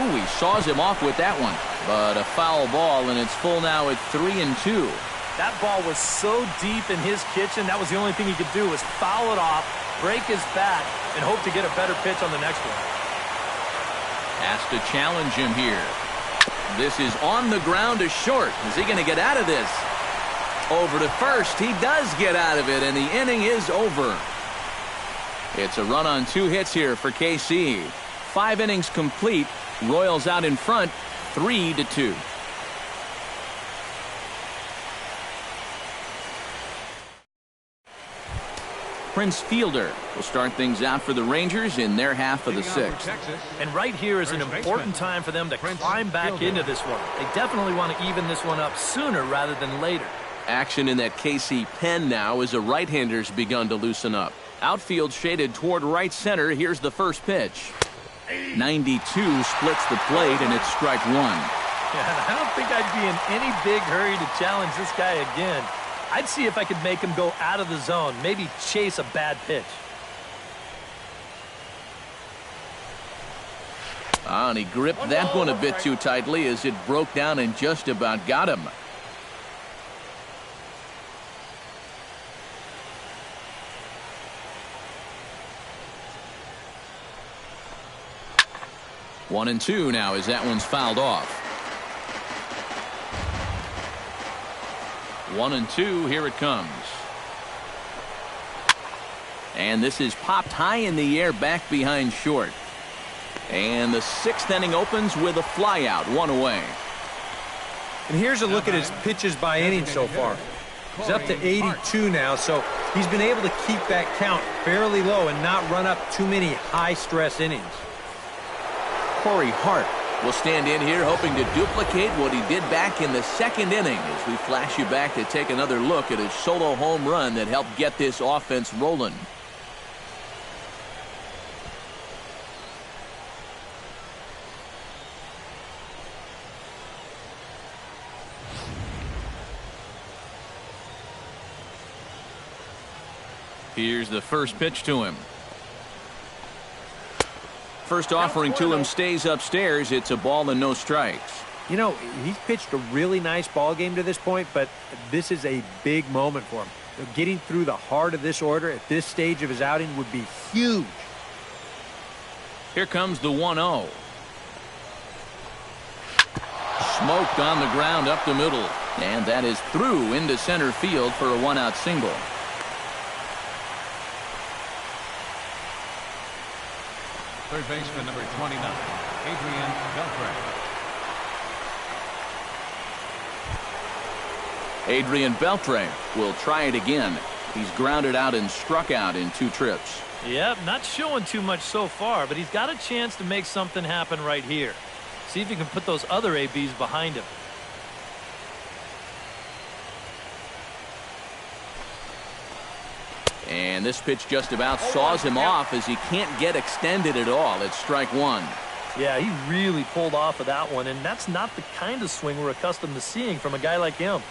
Ooh, he saws him off with that one. But a foul ball, and it's full now at 3-2.
That ball was so deep in his kitchen, that was the only thing he could do was foul it off, break his bat, and hope to get a better pitch on the next one.
Has to challenge him here. This is on the ground to short. Is he going to get out of this? Over to first. He does get out of it, and the inning is over. It's a run on 2 hits here for KC. 5 innings complete. Royals out in front, 3-2. Prince Fielder will start things out for the Rangers in their half of the 6th.
And right here is an important time for them to climb back into this one. They definitely want to even this one up sooner rather than later.
Action in that KC pen now as a right-hander's begun to loosen up. Outfield shaded toward right center. Here's the first pitch. 92 splits the plate, and it's strike 1.
Yeah, I don't think I'd be in any big hurry to challenge this guy again. I'd see if I could make him go out of the zone, maybe chase a bad pitch.
And he gripped that one a bit too tightly as it broke down and just about got him. One and two now as that one's fouled off. 1-2, here it comes. And this is popped high in the air back behind short. And the 6th inning opens with a flyout, 1 away.
And here's a look at his pitches by inning so far. He's up to 82 now, so he's been able to keep that count fairly low and not run up too many high-stress innings.
Corey Hart will stand in here hoping to duplicate what he did back in the 2nd inning as we flash you back to take another look at his solo home run that helped get this offense rolling. Here's the first pitch to him. First offering to him stays upstairs. It's a ball and no strikes.
You know, he's pitched a really nice ball game to this point, but this is a big moment for him. Getting through the heart of this order at this stage of his outing would be huge.
Here comes the 1-0. Smoked on the ground up the middle. And that is through into center field for a 1-out single.
Third baseman, number 29, Adrian Beltre.
Adrian Beltre will try it again. He's grounded out and struck out in 2 trips.
Yep, not showing too much so far, but he's got a chance to make something happen right here. See if he can put those other ABs behind him.
And this pitch just about saws him off as he can't get extended at all. It's strike one.
Yeah, he really pulled off of that one, and that's not the kind of swing we're accustomed to seeing from a guy like him.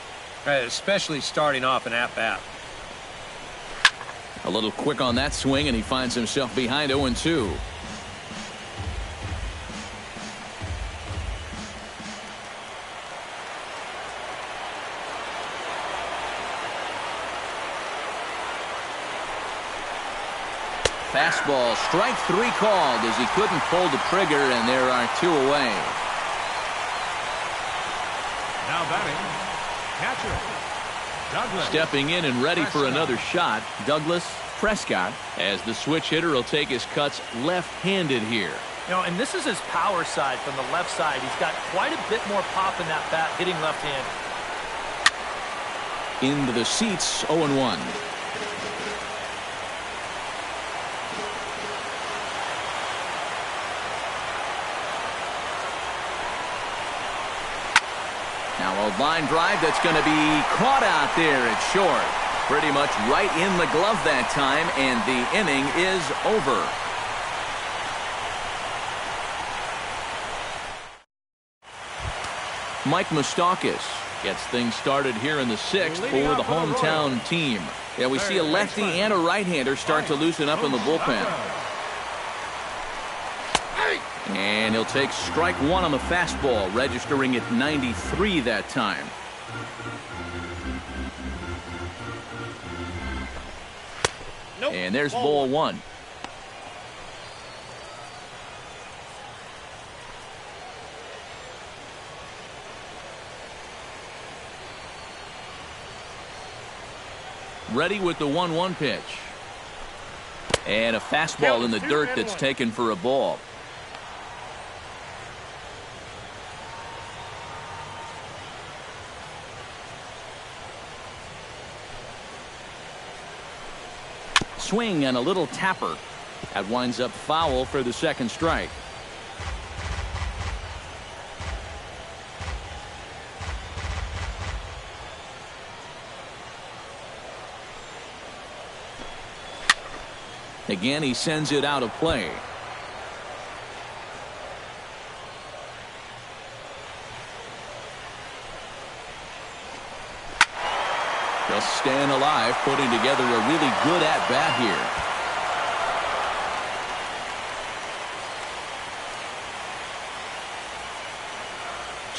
Right, especially starting off an at-bat.
A little quick on that swing, and he finds himself behind 0-2. Fastball, strike three called as he couldn't pull the trigger, and there are two away.
Now batting, catcher, Douglas.
Stepping in and ready for another shot, Douglas Prescott, as the switch hitter will take his cuts left-handed here.
You know, and this is his power side from the left side. He's got quite a bit more pop in that bat hitting left-handed.
Into the seats, 0-1. Now a line drive that's going to be caught out there at short. Pretty much right in the glove that time, and the inning is over. Mike Moustakas gets things started here in the sixth for the hometown team. Yeah, we see a lefty and a right-hander start to loosen up in the bullpen. And he'll take strike one on the fastball, registering at 93 that time. And there's ball one. Ready with the 1-1 pitch. And a fastball in the dirt that's taken for a ball. Swing and a little tapper. That winds up foul for the second strike. Again, he sends it out of play. Just staying alive, putting together a really good at-bat here.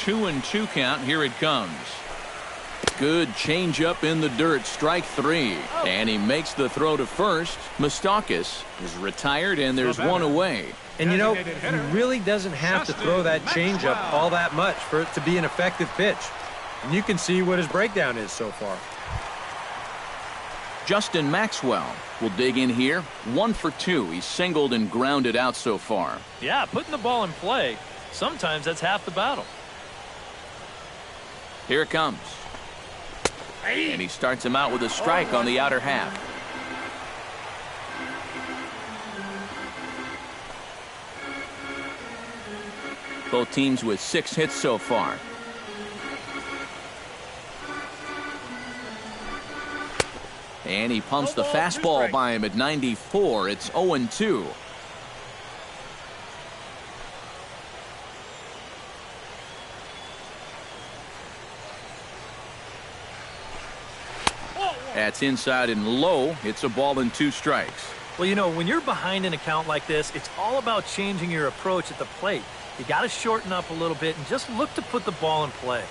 Two and two count. Here it comes. Good changeup in the dirt. Strike three. And he makes the throw to first. Moustakas is retired, and there's one away.
And you know, he really doesn't have to throw that changeup all that much for it to be an effective pitch. And you can see what his breakdown is so far.
Justin Maxwell will dig in here. 1 for 2. He's singled and grounded out so far.
Yeah, putting the ball in play, sometimes that's half the battle.
Here it comes. And he starts him out with a strike on the outer half. Both teams with 6 hits so far. And he pumps the fastball by him at 94. It's 0-2. That's inside and low. It's a ball and 2 strikes.
Well, you know, when you're behind an account like this, it's all about changing your approach at the plate. You got to shorten up a little bit and just look to put the ball in play.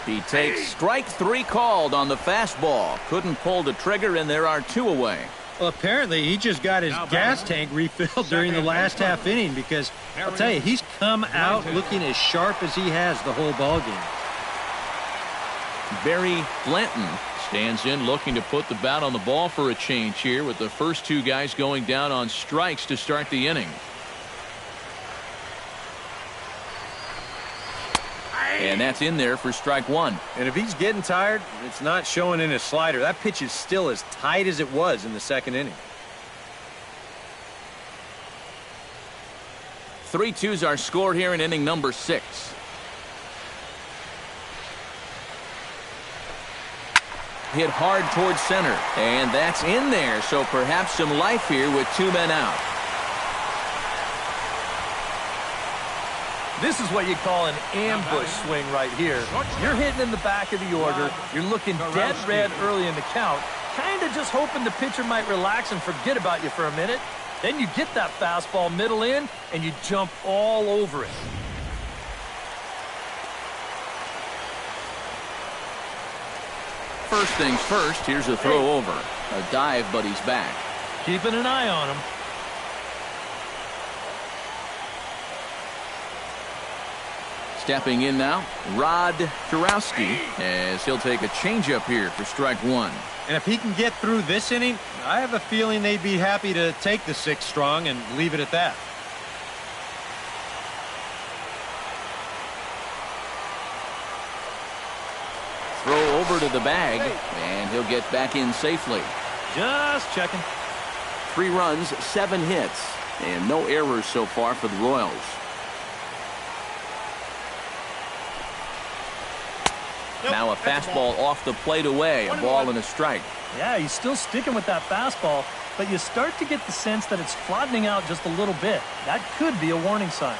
He takes strike 3 called on the fastball. Couldn't pull the trigger, and there are 2 away.
Well, apparently he just got his gas tank refilled during the last half inning, because I'll tell you, he's come out looking as sharp as he has the whole ball game.
Barry Blanton stands in, looking to put the bat on the ball for a change here, with the first 2 guys going down on strikes to start the inning. And that's in there for strike one.
And if he's getting tired, it's not showing in his slider. That pitch is still as tight as it was in the second inning.
3-2's our score here in inning number 6. Hit hard towards center, and that's in there, so perhaps some life here with 2 men out.
This is what you call an ambush swing right here. You're hitting in the back of the order. You're looking dead red early in the count, kind of just hoping the pitcher might relax and forget about you for a minute. Then you get that fastball middle in, and you jump all over it.
First things first, here's a throw over. A dive, but he's back.
Keeping an eye on him.
Stepping in now, Rod Kurowski, as he'll take a changeup here for strike one.
And if he can get through this inning, I have a feeling they'd be happy to take the 6 strong and leave it at that.
Throw over to the bag, and he'll get back in safely.
Just checking.
3 runs, 7 hits, and no errors so far for the Royals. Now a fastball off the plate away, a ball and a strike.
Yeah, he's still sticking with that fastball, but you start to get the sense that it's flattening out just a little bit. That could be a warning sign.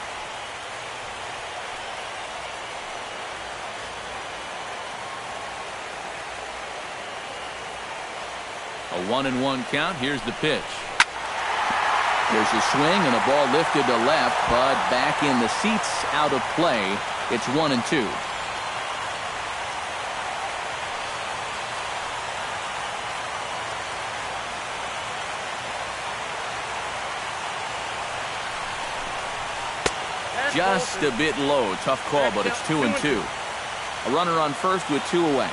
A 1-1 count. Here's the pitch. There's a swing and a ball lifted to left, but back in the seats, out of play. It's 1-2. Just a bit low. Tough call, but it's 2-2. A runner on first with 2 away.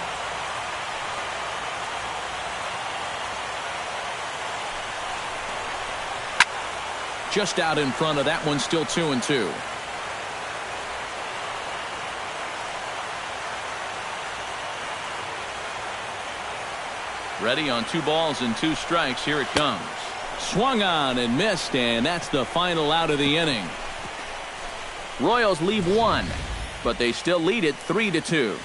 Just out in front of that one, still 2-2. Ready on 2 balls and 2 strikes. Here it comes. Swung on and missed, and that's the final out of the inning. Royals leave 1, but they still lead it 3-2.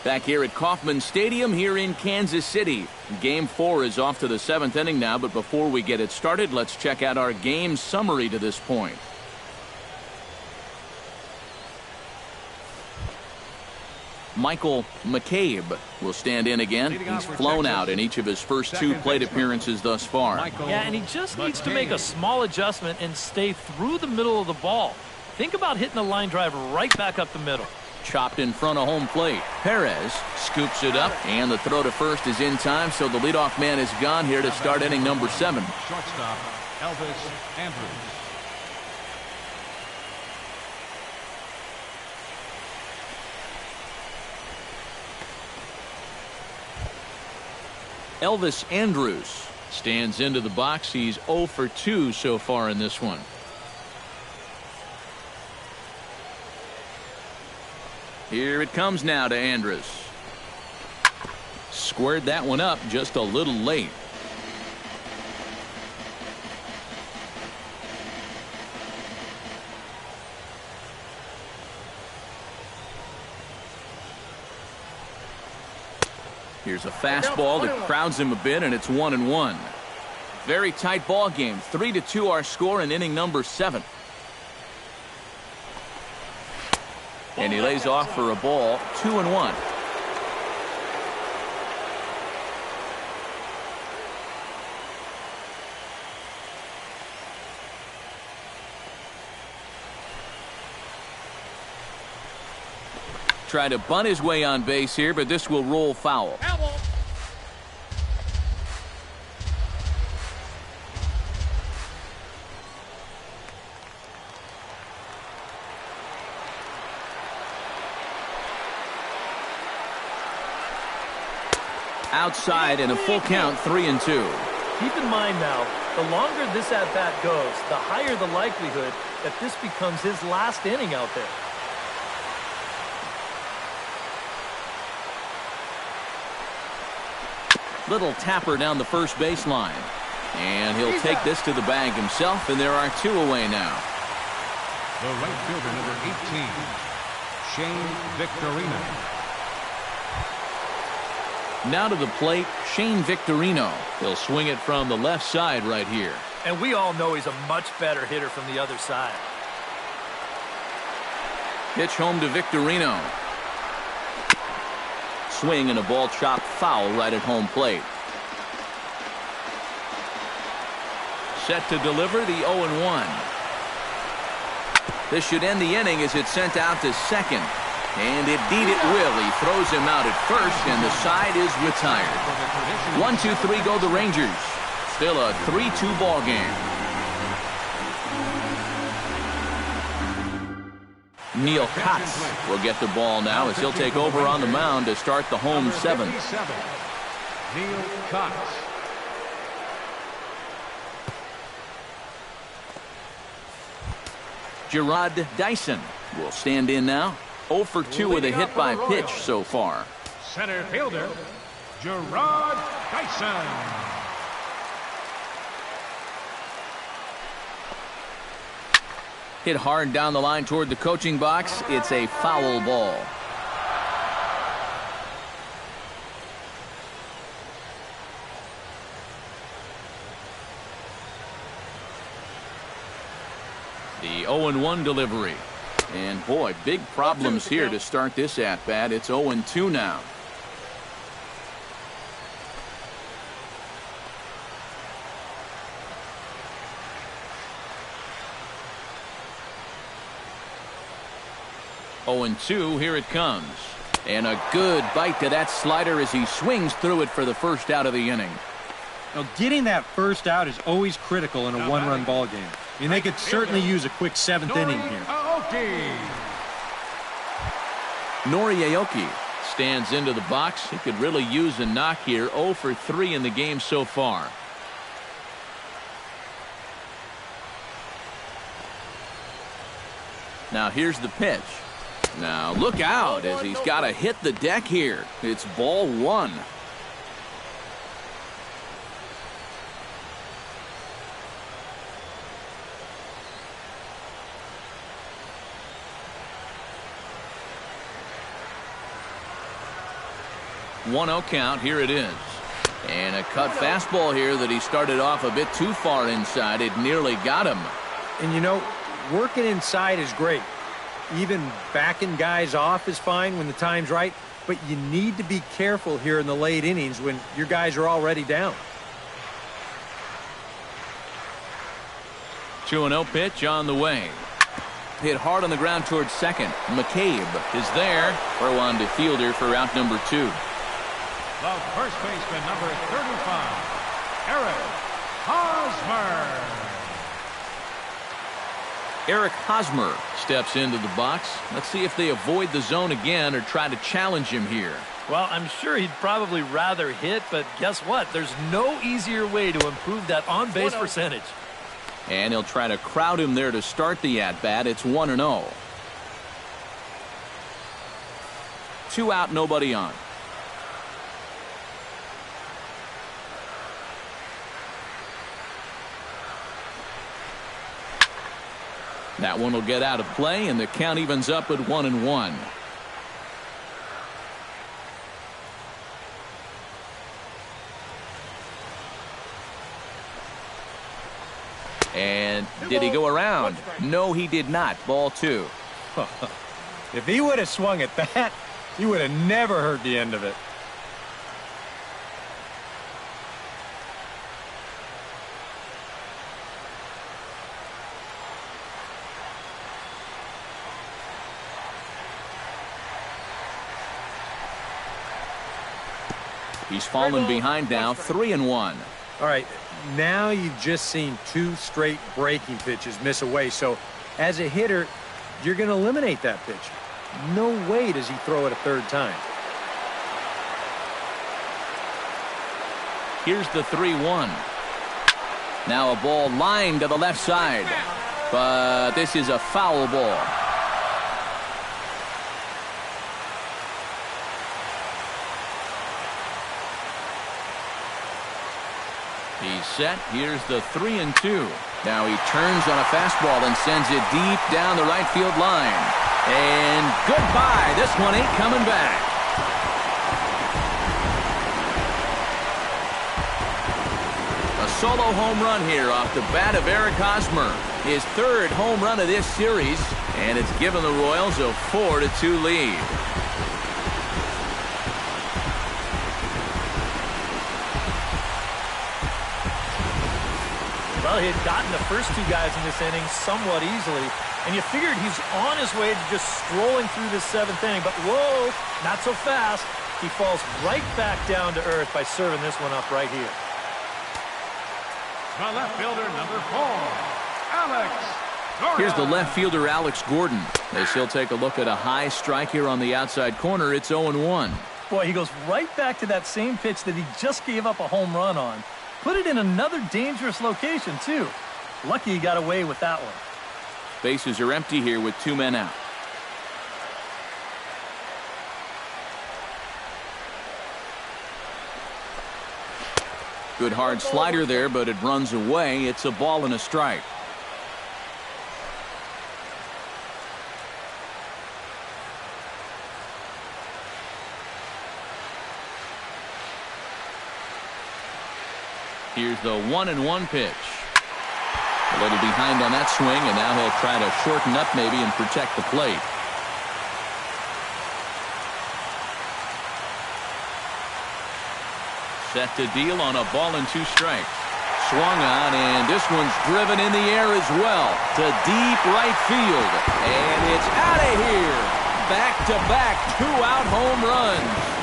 Back here at Kauffman Stadium here in Kansas City. Game 4 is off to the 7th inning now, but before we get it started, let's check out our game summary to this point. Michael McCabe will stand in again. He's flown out in each of his first 2 plate appearances thus far.
Yeah, and he just needs to make a small adjustment and stay through the middle of the ball. Think about hitting a line drive right back up the middle.
Chopped in front of home plate. Perez scoops it up, and the throw to first is in time, so the leadoff man is gone here to start inning number 7.
Shortstop, Elvis Andrews.
Elvis Andrews stands into the box. He's 0 for 2 so far in this one. Here it comes now to Andrews. Squared that one up just a little late. Here's a fastball that crowds him a bit, and it's 1-1. Very tight ball game. 3-2 our score in inning number 7. And he lays off for a ball. 2-1. Try to bunt his way on base here, but this will roll foul. Outside and a full count, 3-2.
Keep in mind now, the longer this at-bat goes, the higher the likelihood that this becomes his last inning out there.
Little tapper down the first baseline. And he'll take this to the bag himself, and there are 2 away now.
The right fielder, number 18, Shane Victorino.
Now to the plate, Shane Victorino. He'll swing it from the left side right here.
And we all know he's a much better hitter from the other side.
Pitch home to Victorino. Swing and a ball chopped foul right at home plate. Set to deliver the 0-1. This should end the inning as it's sent out to second. And indeed it will. He throws him out at first, and the side is retired. 1-2-3 go the Rangers. Still a 3-2 ball game. Neil Kotz will get the ball now as he'll take over on the mound to start the home 7th.
Neil Kotz.
Gerard Dyson will stand in now. 0 for 2 with a hit by pitch so far.
Center fielder, Gerard Dyson.
Hit hard down the line toward the coaching box. It's a foul ball. The 0-1 delivery. And boy, big problems here to start this at-bat. It's 0-2 now. Oh, 2, here it comes. And a good bite to that slider as he swings through it for the first out of the inning.
Now, getting that first out is always critical in a one-run ball game. I mean, they could certainly use a quick 7th inning here.
Nori Aoki stands into the box. He could really use a knock here. 0 for 3 in the game so far. Now here's the pitch. Now look out as he's got to hit the deck here. It's ball 1. One-0 count. Here it is. And a cut fastball here that he started off a bit too far inside. It nearly got him.
And you know, working inside is great. Even backing guys off is fine when the time's right. But you need to be careful here in the late innings when your guys are already down.
2-0 pitch on the way. Hit hard on the ground towards second. McCabe is there. Throw on to fielder for out number 2.
The first baseman, number 35, Eric Hosmer.
Eric Hosmer steps into the box. Let's see if they avoid the zone again or try to challenge him here.
Well, I'm sure he'd probably rather hit, but guess what? There's no easier way to improve that on-base percentage.
And he'll try to crowd him there to start the at-bat. It's 1-0. 2 out, nobody on. That one will get out of play, and the count evens up at 1-1. And did he go around? No, he did not. Ball 2.
If he would have swung at that, you would have never heard the end of it.
He's fallen behind now, 3-1.
All right, now you've just seen 2 straight breaking pitches miss away. So as a hitter, you're going to eliminate that pitch. No way does he throw it a third time.
Here's the 3-1. Now a ball lined to the left side. But this is a foul ball. He's set. Here's the 3-2. Now he turns on a fastball and sends it deep down the right field line. And goodbye. This one ain't coming back. A solo home run here off the bat of Eric Hosmer. His third home run of this series, and it's given the Royals a 4-2 lead.
Well, he had gotten the first two guys in this inning somewhat easily, and you figured he's on his way to just strolling through this seventh inning. But whoa, not so fast. He falls right back down to earth by serving this one up right here.
The left fielder, number 4, Alex Gordon.
Here's the left fielder, Alex Gordon, as he'll take a look at a high strike here on the outside corner. It's 0-1.
Boy, he goes right back to that same pitch that he just gave up a home run on. Put it in another dangerous location, too. Lucky he got away with that one.
Bases are empty here with 2 men out. Good hard slider there, but it runs away. It's a ball and a strike. Here's the 1-1 pitch. A little behind on that swing, and now he'll try to shorten up maybe and protect the plate. Set to deal on a ball and 2 strikes. Swung on, and this one's driven in the air as well to deep right field. And it's out of here. Back-to-back 2-out home runs.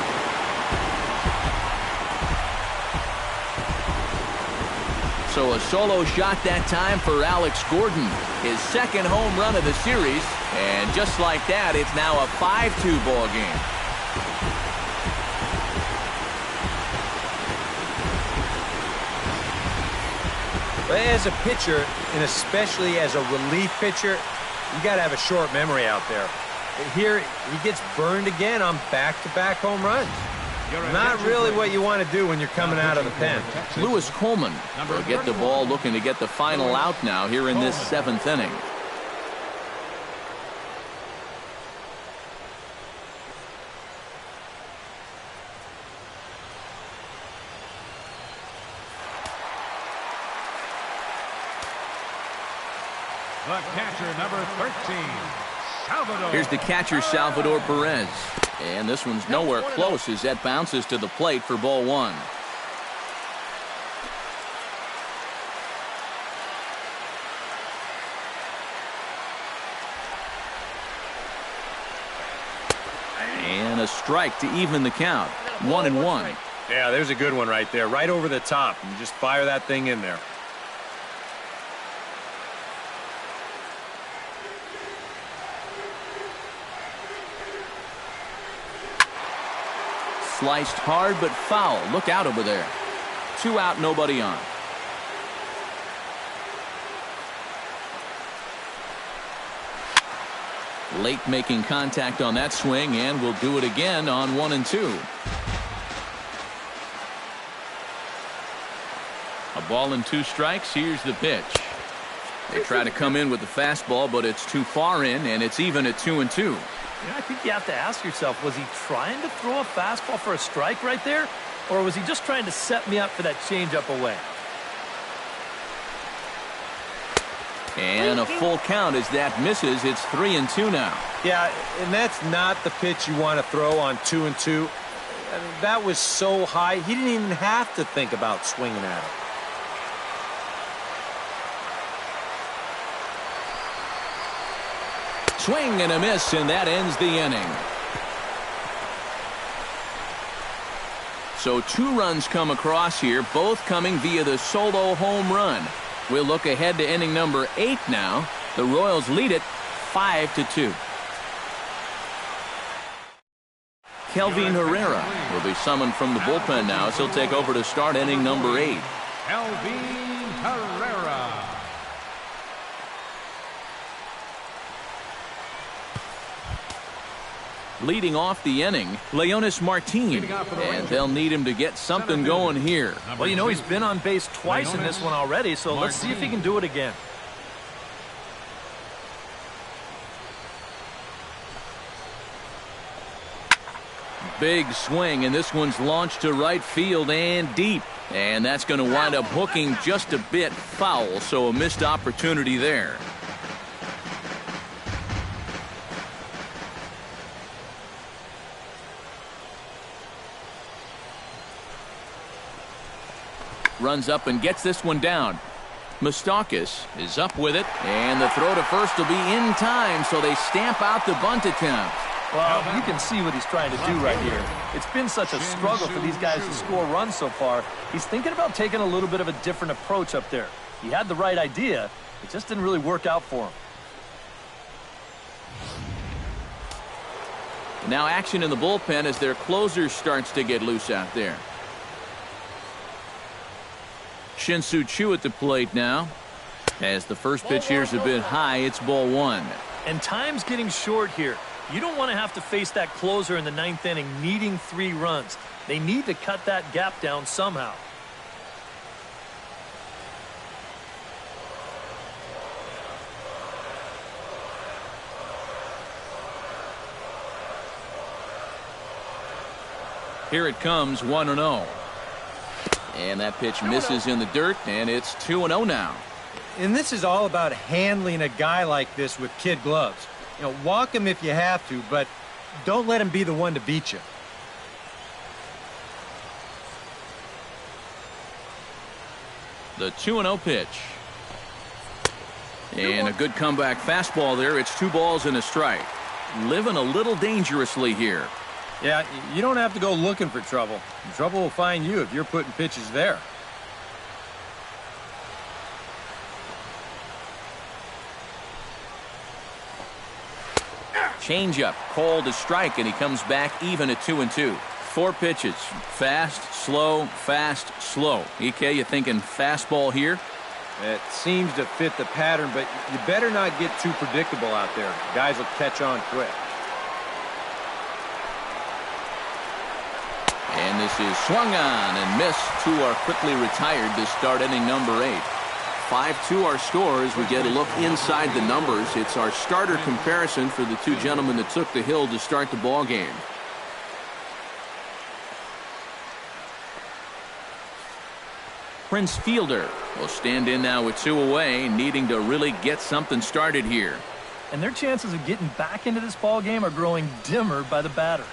So a solo shot that time for Alex Gordon. His second home run of the series. And just like that, it's now a 5-2 ball game.
As a pitcher, and especially as a relief pitcher, you got to have a short memory out there. Here, he gets burned again on back-to-back home runs. Not really what you want to do when you're coming out of the pen.
Lewis Coleman will get the ball, looking to get the final out now here in this 7th inning.
The catcher, number 13, Salvador.
Here's the catcher, Salvador Perez. And this one's nowhere close as that bounces to the plate for ball 1. And a strike to even the count. 1-1.
Yeah, there's a good one right there. Right over the top. And just fire that thing in there.
Sliced hard but foul. Look out over there. 2 out, nobody on. Late making contact on that swing, and will do it again on 1 and 2. A ball and 2 strikes. Here's the pitch. They try to come in with the fastball, but it's too far in, and it's even at 2 and 2.
I think you have to ask yourself, was he trying to throw a fastball for a strike right there? Or was he just trying to set me up for that changeup away?
And a full count as that misses. It's 3 and 2 now.
Yeah, and that's not the pitch you want to throw on 2 and 2. I mean, that was so high, he didn't even have to think about swinging at it.
Swing and a miss, and that ends the inning. So 2 runs come across here, both coming via the solo home run. We'll look ahead to inning number 8 now. The Royals lead it 5-2. Kelvin Herrera will be summoned from the bullpen now as he'll take over to start inning number 8.
Kelvin Herrera.
Leading off the inning, Leonis Martin, and they'll need him to get something going here.
Well, you know, he's been on base twice in this one already, so let's see if he can do it again.
Big swing, and this one's launched to right field and deep. And that's going to wind up hooking just a bit foul, so a missed opportunity there. Runs up and gets this one down. Moustakis is up with it, and the throw to first will be in time, so they stamp out the bunt attempt.
Well, you can see what he's trying to do right here. It's been such a struggle for these guys to score runs so far. He's thinking about taking a little bit of a different approach up there. He had the right idea. It just didn't really work out for him.
Now action in the bullpen as their closer starts to get loose out there. Shin-Soo Choo at the plate now. As the first pitch here's a bit high, it's ball 1.
And time's getting short here. You don't want to have to face that closer in the 9th inning needing 3 runs. They need to cut that gap down somehow.
Here it comes, 1-0. And that pitch misses in the dirt, and it's 2-0 now.
And this is all about handling a guy like this with kid gloves. You know, walk him if you have to, but don't let him be the one to beat you.
The 2-0 pitch. And a good comeback fastball there. It's 2 balls and a strike. Living a little dangerously here.
Yeah, you don't have to go looking for trouble. Trouble will find you if you're putting pitches there.
Changeup called a strike, and he comes back even at 2-2. 4 pitches. Fast, slow, fast, slow. EK, you thinking fastball here?
It seems to fit the pattern, but you better not get too predictable out there. Guys will catch on quick.
And this is swung on and missed. 2 are quickly retired to start inning number 8. 5-2 our score as we get a look inside the numbers. It's our starter comparison for the 2 gentlemen that took the hill to start the ball game. Prince Fielder will stand in now with 2 away, needing to really get something started here.
And their chances of getting back into this ball game are growing dimmer by the batter.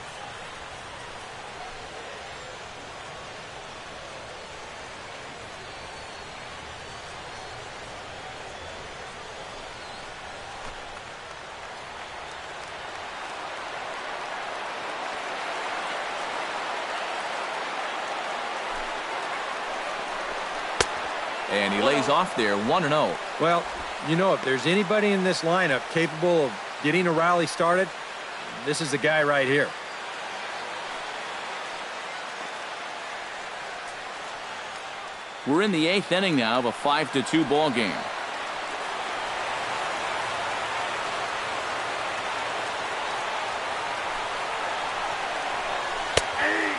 And he lays off there, 1-0.
Well, you know, if there's anybody in this lineup capable of getting a rally started, this is the guy right here.
We're in the 8th inning now of a 5-2 ball game.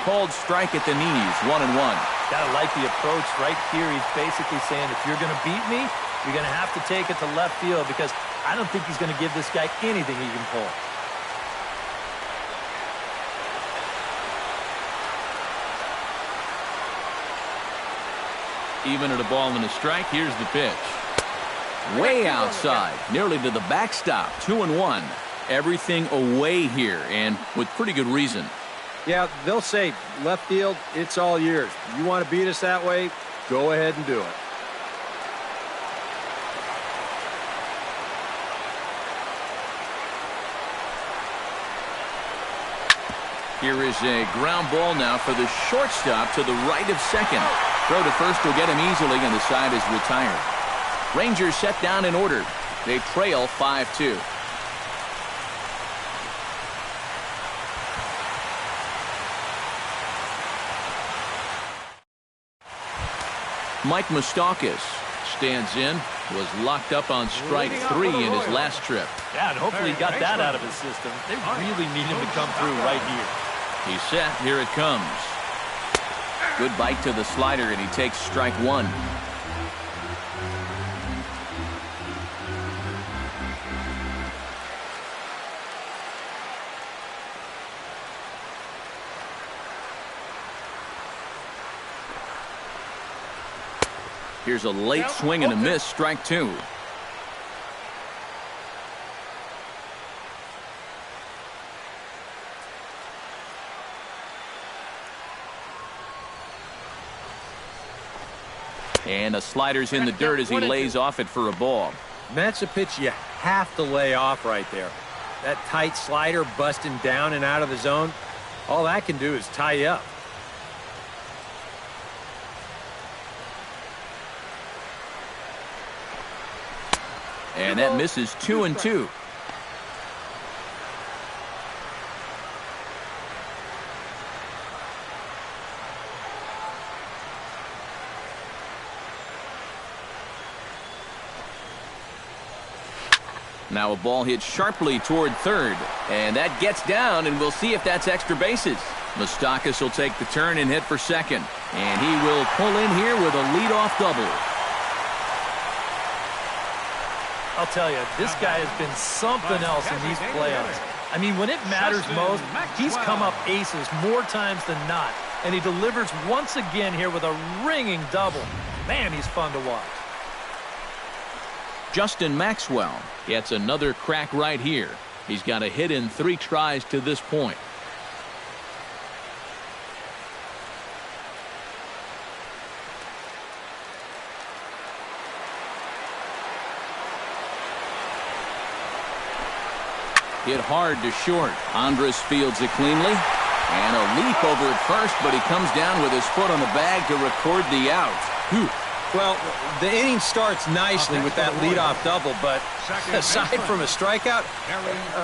Called strike at the knees, 1-1.
Gotta like the approach right here. He's basically saying, if you're going to beat me, you're going to have to take it to left field, because I don't think he's going to give this guy anything he can pull.
Even at a ball and a strike, here's the pitch. Way outside, nearly to the backstop, 2-1. Everything away here, and with pretty good reason.
Yeah, they'll say, left field, it's all yours. You want to beat us that way? Go ahead and do it.
Here is a ground ball now for the shortstop to the right of second. Throw to first will get him easily, and the side is retired. Rangers set down in order. They trail 5-2. Mike Moustakas stands in, was locked up on strike 3 in his last trip.
Yeah, and hopefully he got that out of his system. They really need him to come through right here.
He's set. Here it comes. Good bite to the slider, and he takes strike 1. Here's a late swing and a miss, strike 2. And a slider's in the dirt as he lays off it for a ball.
That's a pitch you have to lay off right there. That tight slider busting down and out of the zone, all that can do is tie you up.
And that misses 2-2. Now a ball hit sharply toward third, and that gets down, and we'll see if that's extra bases. Moustakas will take the turn and hit for second, and he will pull in here with a leadoff double.
I'll tell you, this guy has been something else in these playoffs. I mean, when it matters most, he's come up aces more times than not, and he delivers once again here with a ringing double. Man, he's fun to watch.
Justin Maxwell gets another crack right here. He's got a hit in 3 tries to this point. Hit hard to short. Andres fields it cleanly. And a leap over at first, but he comes down with his foot on the bag to record the out. Whew.
Well, the inning starts nicely with that leadoff double, but aside from a strikeout,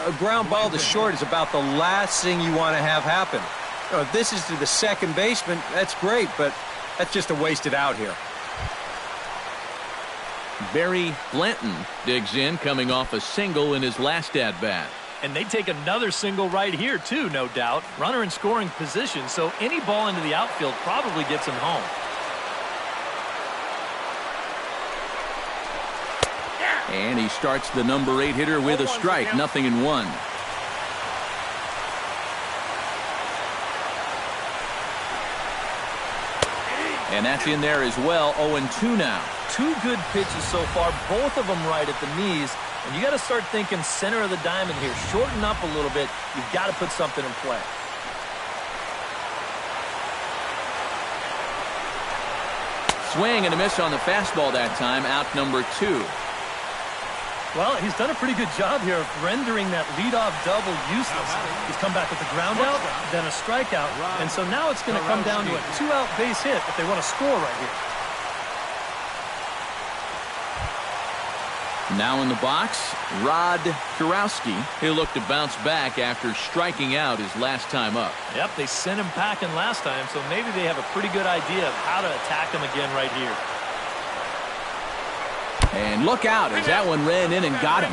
a ground ball to short is about the last thing you want to have happen. If this is to the second baseman, that's great, but that's just a wasted out here.
Barry Blanton digs in, coming off a single in his last at-bat.
And they take another single right here, too, no doubt. Runner in scoring position, so any ball into the outfield probably gets him home.
And he starts the number 8 hitter with a strike, 0-1. And that's in there as well, 0-2 now.
2 good pitches so far, both of them right at the knees. And you got to start thinking center of the diamond here. Shorten up a little bit. You've got to put something in play.
Swing and a miss on the fastball that time, out number 2.
Well, he's done a pretty good job here of rendering that leadoff double useless. He's come back with a ground out, then a strikeout, and so now it's going to come down to a 2-out base hit if they want to score right here.
Now in the box, Rod Kurowski. He'll look to bounce back after striking out his last time up.
Yep, they sent him packing last time, so maybe they have a pretty good idea of how to attack him again right here.
And look out as that one ran in and got him.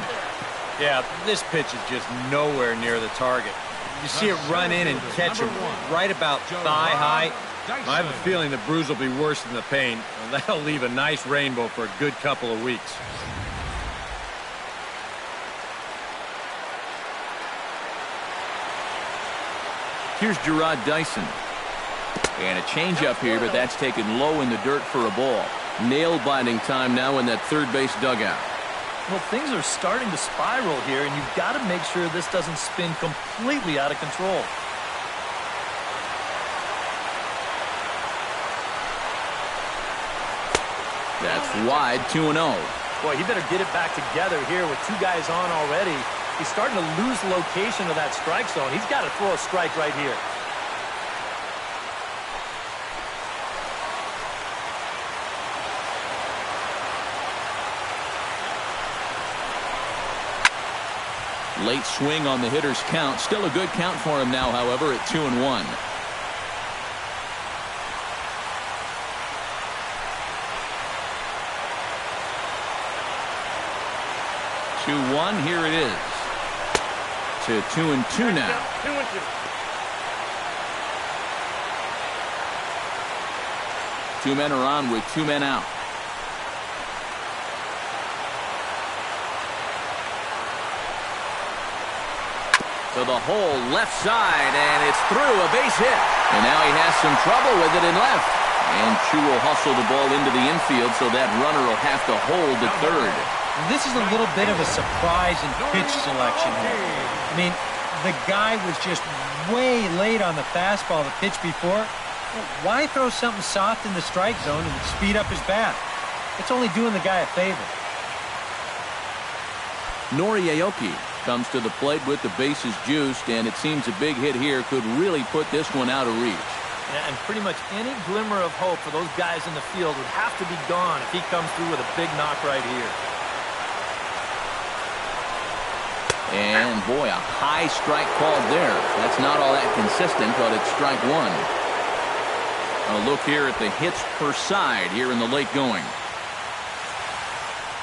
Yeah, this pitch is just nowhere near the target. You see it run in and catch him right about thigh high. I have a feeling the bruise will be worse than the pain. And that'll leave a nice rainbow for a good couple of weeks.
Here's Gerard Dyson. And a changeup here, but that's taken low in the dirt for a ball. Nail-biting time now in that third base dugout.
Well, things are starting to spiral here, and you've got to make sure this doesn't spin completely out of control.
That's wide, 2-0.
Boy, he better get it back together here with 2 guys on already. He's starting to lose location of that strike zone. He's got to throw a strike right here.
Late swing on the hitter's count. Still a good count for him now, however, at 2-1. 2-1. Here it is. To 2-2 now.
2-2.
Two men are on with two men out. To the hole left side, and it's through, a base hit. And now he has some trouble with it in left. And Chu will hustle the ball into the infield, so that runner will have to hold at third.
This is a little bit of a surprise in pitch selection here. I mean, the guy was just way late on the fastball the pitch before. Why throw something soft in the strike zone and speed up his bat? It's only doing the guy a favor.
Noriaoki comes to the plate with the bases juiced, and it seems a big hit here could really put this one out of reach.
Yeah, and pretty much any glimmer of hope for those guys in the field would have to be gone if he comes through with a big knock right here.
And boy, a high strike called there. That's not all that consistent, but it's strike one. A look here at the hits per side here in the late going.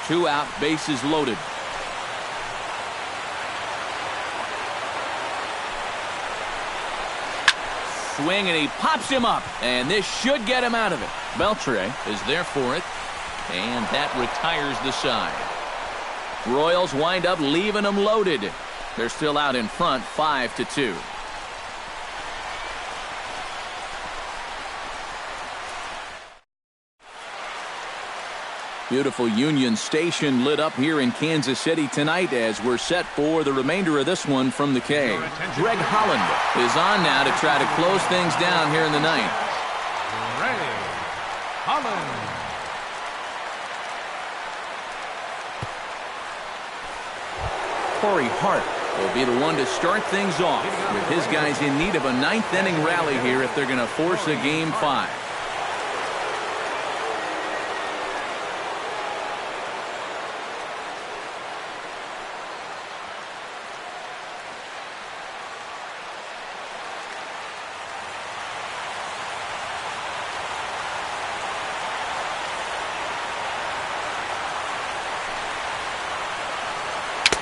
Two out, bases loaded. Swing, and he pops him up, and this should get him out of it. Beltre is there for it, and that retires the side. Royals wind up leaving them loaded. They're still out in front, 5-2. Beautiful Union Station lit up here in Kansas City tonight as we're set for the remainder of this one from the K. Greg Holland is on now to try to close things down here in the ninth.
Greg Holland.
Corey Hart will be the one to start things off with his guys in need of a ninth inning rally here if they're going to force a game 5.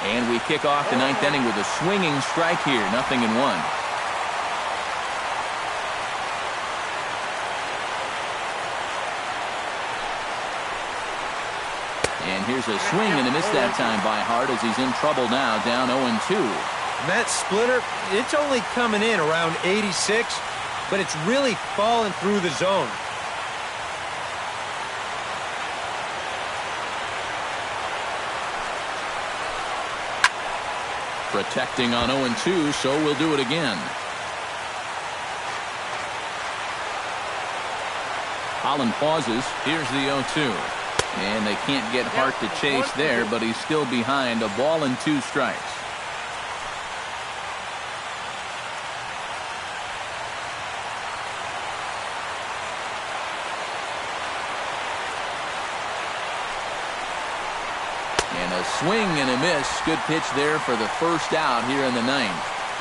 And we kick off the ninth inning with a swinging strike here. 0-1. And here's a swing and a miss that time by Hart as he's in trouble now, down 0-2.
That splitter, it's only coming in around 86, but it's really falling through the zone.
Protecting on 0-2, so we'll do it again. Holland pauses. Here's the 0-2. And they can't get Hart to chase there, but he's still behind. A ball and 2 strikes. Swing and a miss. Good pitch there for the first out here in the ninth.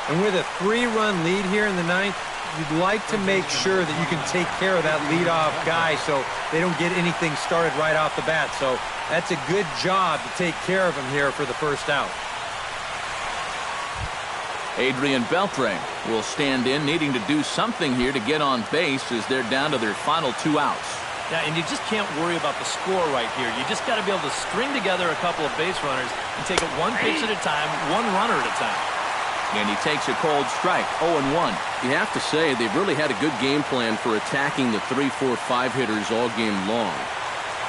And with a 3-run lead here in the ninth, you'd like to make sure that you can take care of that leadoff guy so they don't get anything started right off the bat. So that's a good job to take care of him here for the first out.
Adrian Beltre will stand in, needing to do something here to get on base as they're down to their final 2 outs.
Yeah, and you just can't worry about the score right here. You just got to be able to string together a couple of base runners and take it one pitch at a time, one runner at a time.
And he takes a cold strike, 0-1.
You have to say they've really had a good game plan for attacking the 3, 4, 5 hitters all game long.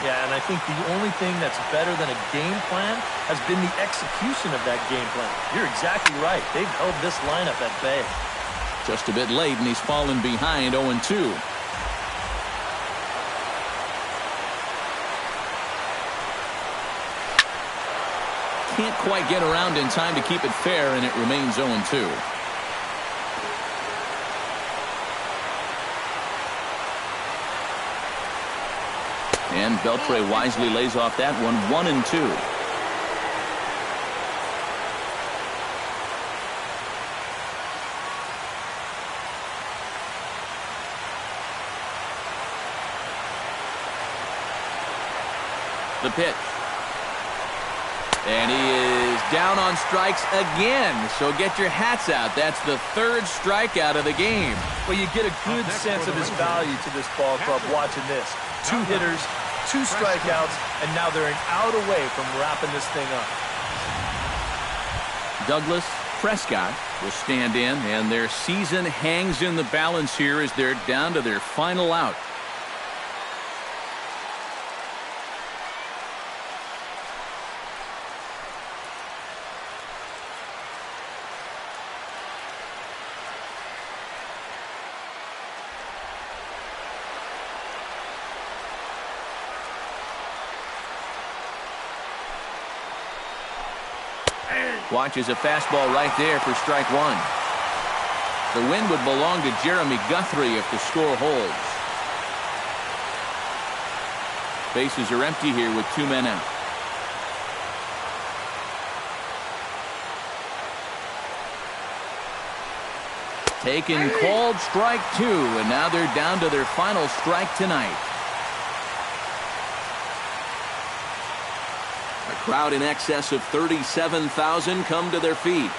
Yeah, and I think the only thing that's better than a game plan has been the execution of that game plan. You're exactly right. They've held this lineup at bay.
Just a bit late, and he's fallen behind 0-2. Can't quite get around in time to keep it fair, and it remains 0-2. And Beltre wisely lays off that one, 1-2. The pitch. And he down on strikes again. So get your hats out. That's the third strikeout of the game.
Well, you get a good sense of his value to this ball club watching this. 2 hitters, 2 strikeouts, and now they're an out away from wrapping this thing up.
Douglas Prescott will stand in, and their season hangs in the balance here as they're down to their final out. Watches a fastball right there for strike 1. The win would belong to Jeremy Guthrie if the score holds. Bases are empty here with 2 men out. Taken, called strike 2, and now they're down to their final strike tonight. A crowd in excess of 37,000 come to their feet.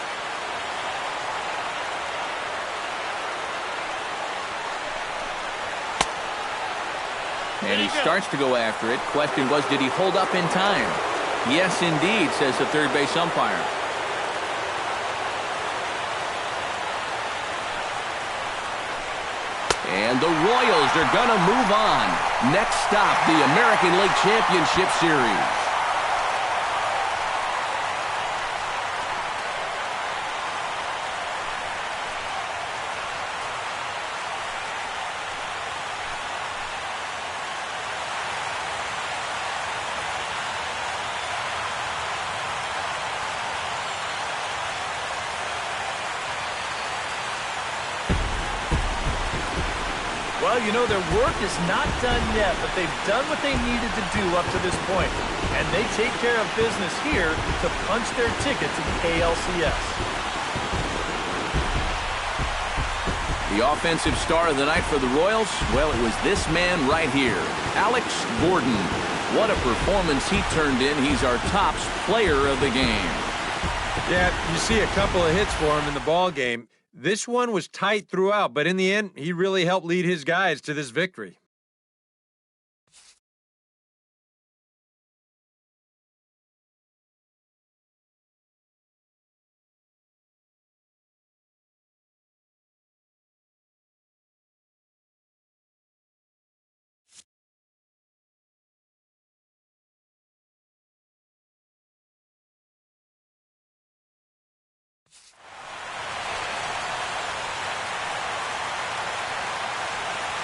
And he starts to go after it. Question was, did he hold up in time? Yes, indeed, says the third base umpire. And the Royals are going to move on. Next stop, the American League Championship Series.
Well, you know, their work is not done yet, but they've done what they needed to do up to this point. And they take care of business here to punch their ticket to the ALCS.
The offensive star of the night for the Royals, well, it was this man right here, Alex Gordon. What a performance he turned in. He's our top player of the game.
Yeah, you see a couple of hits for him in the ball game. This one was tight throughout, but in the end, he really helped lead his guys to this victory.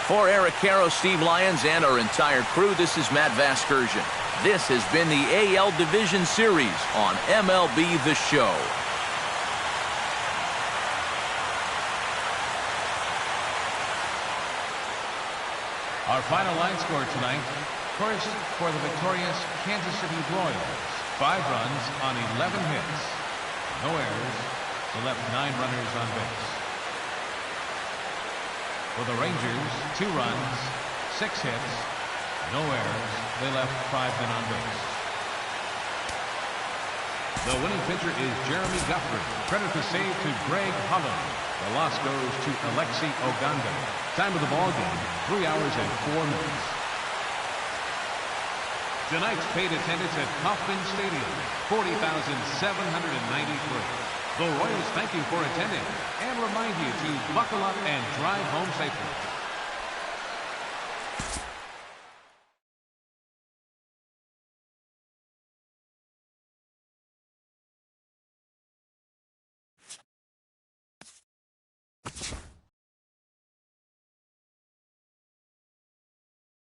For Eric Caro, Steve Lyons, and our entire crew, this is Matt Vasgersian. This has been the AL Division Series on MLB The Show.
Our final line score tonight. First, for the victorious Kansas City Royals, 5 runs on 11 hits. No errors. They left 9 runners on base. For the Rangers, 2 runs, 6 hits, no errors. They left 5 men on base. The winning pitcher is Jeremy Guthrie. Credit the save to Greg Holland. The loss goes to Alexi Oganda. Time of the ball game, 3 hours and 4 minutes. Tonight's paid attendance at Kauffman Stadium, 40,793. The Royals thank you for attending and remind you to buckle up and drive home safely.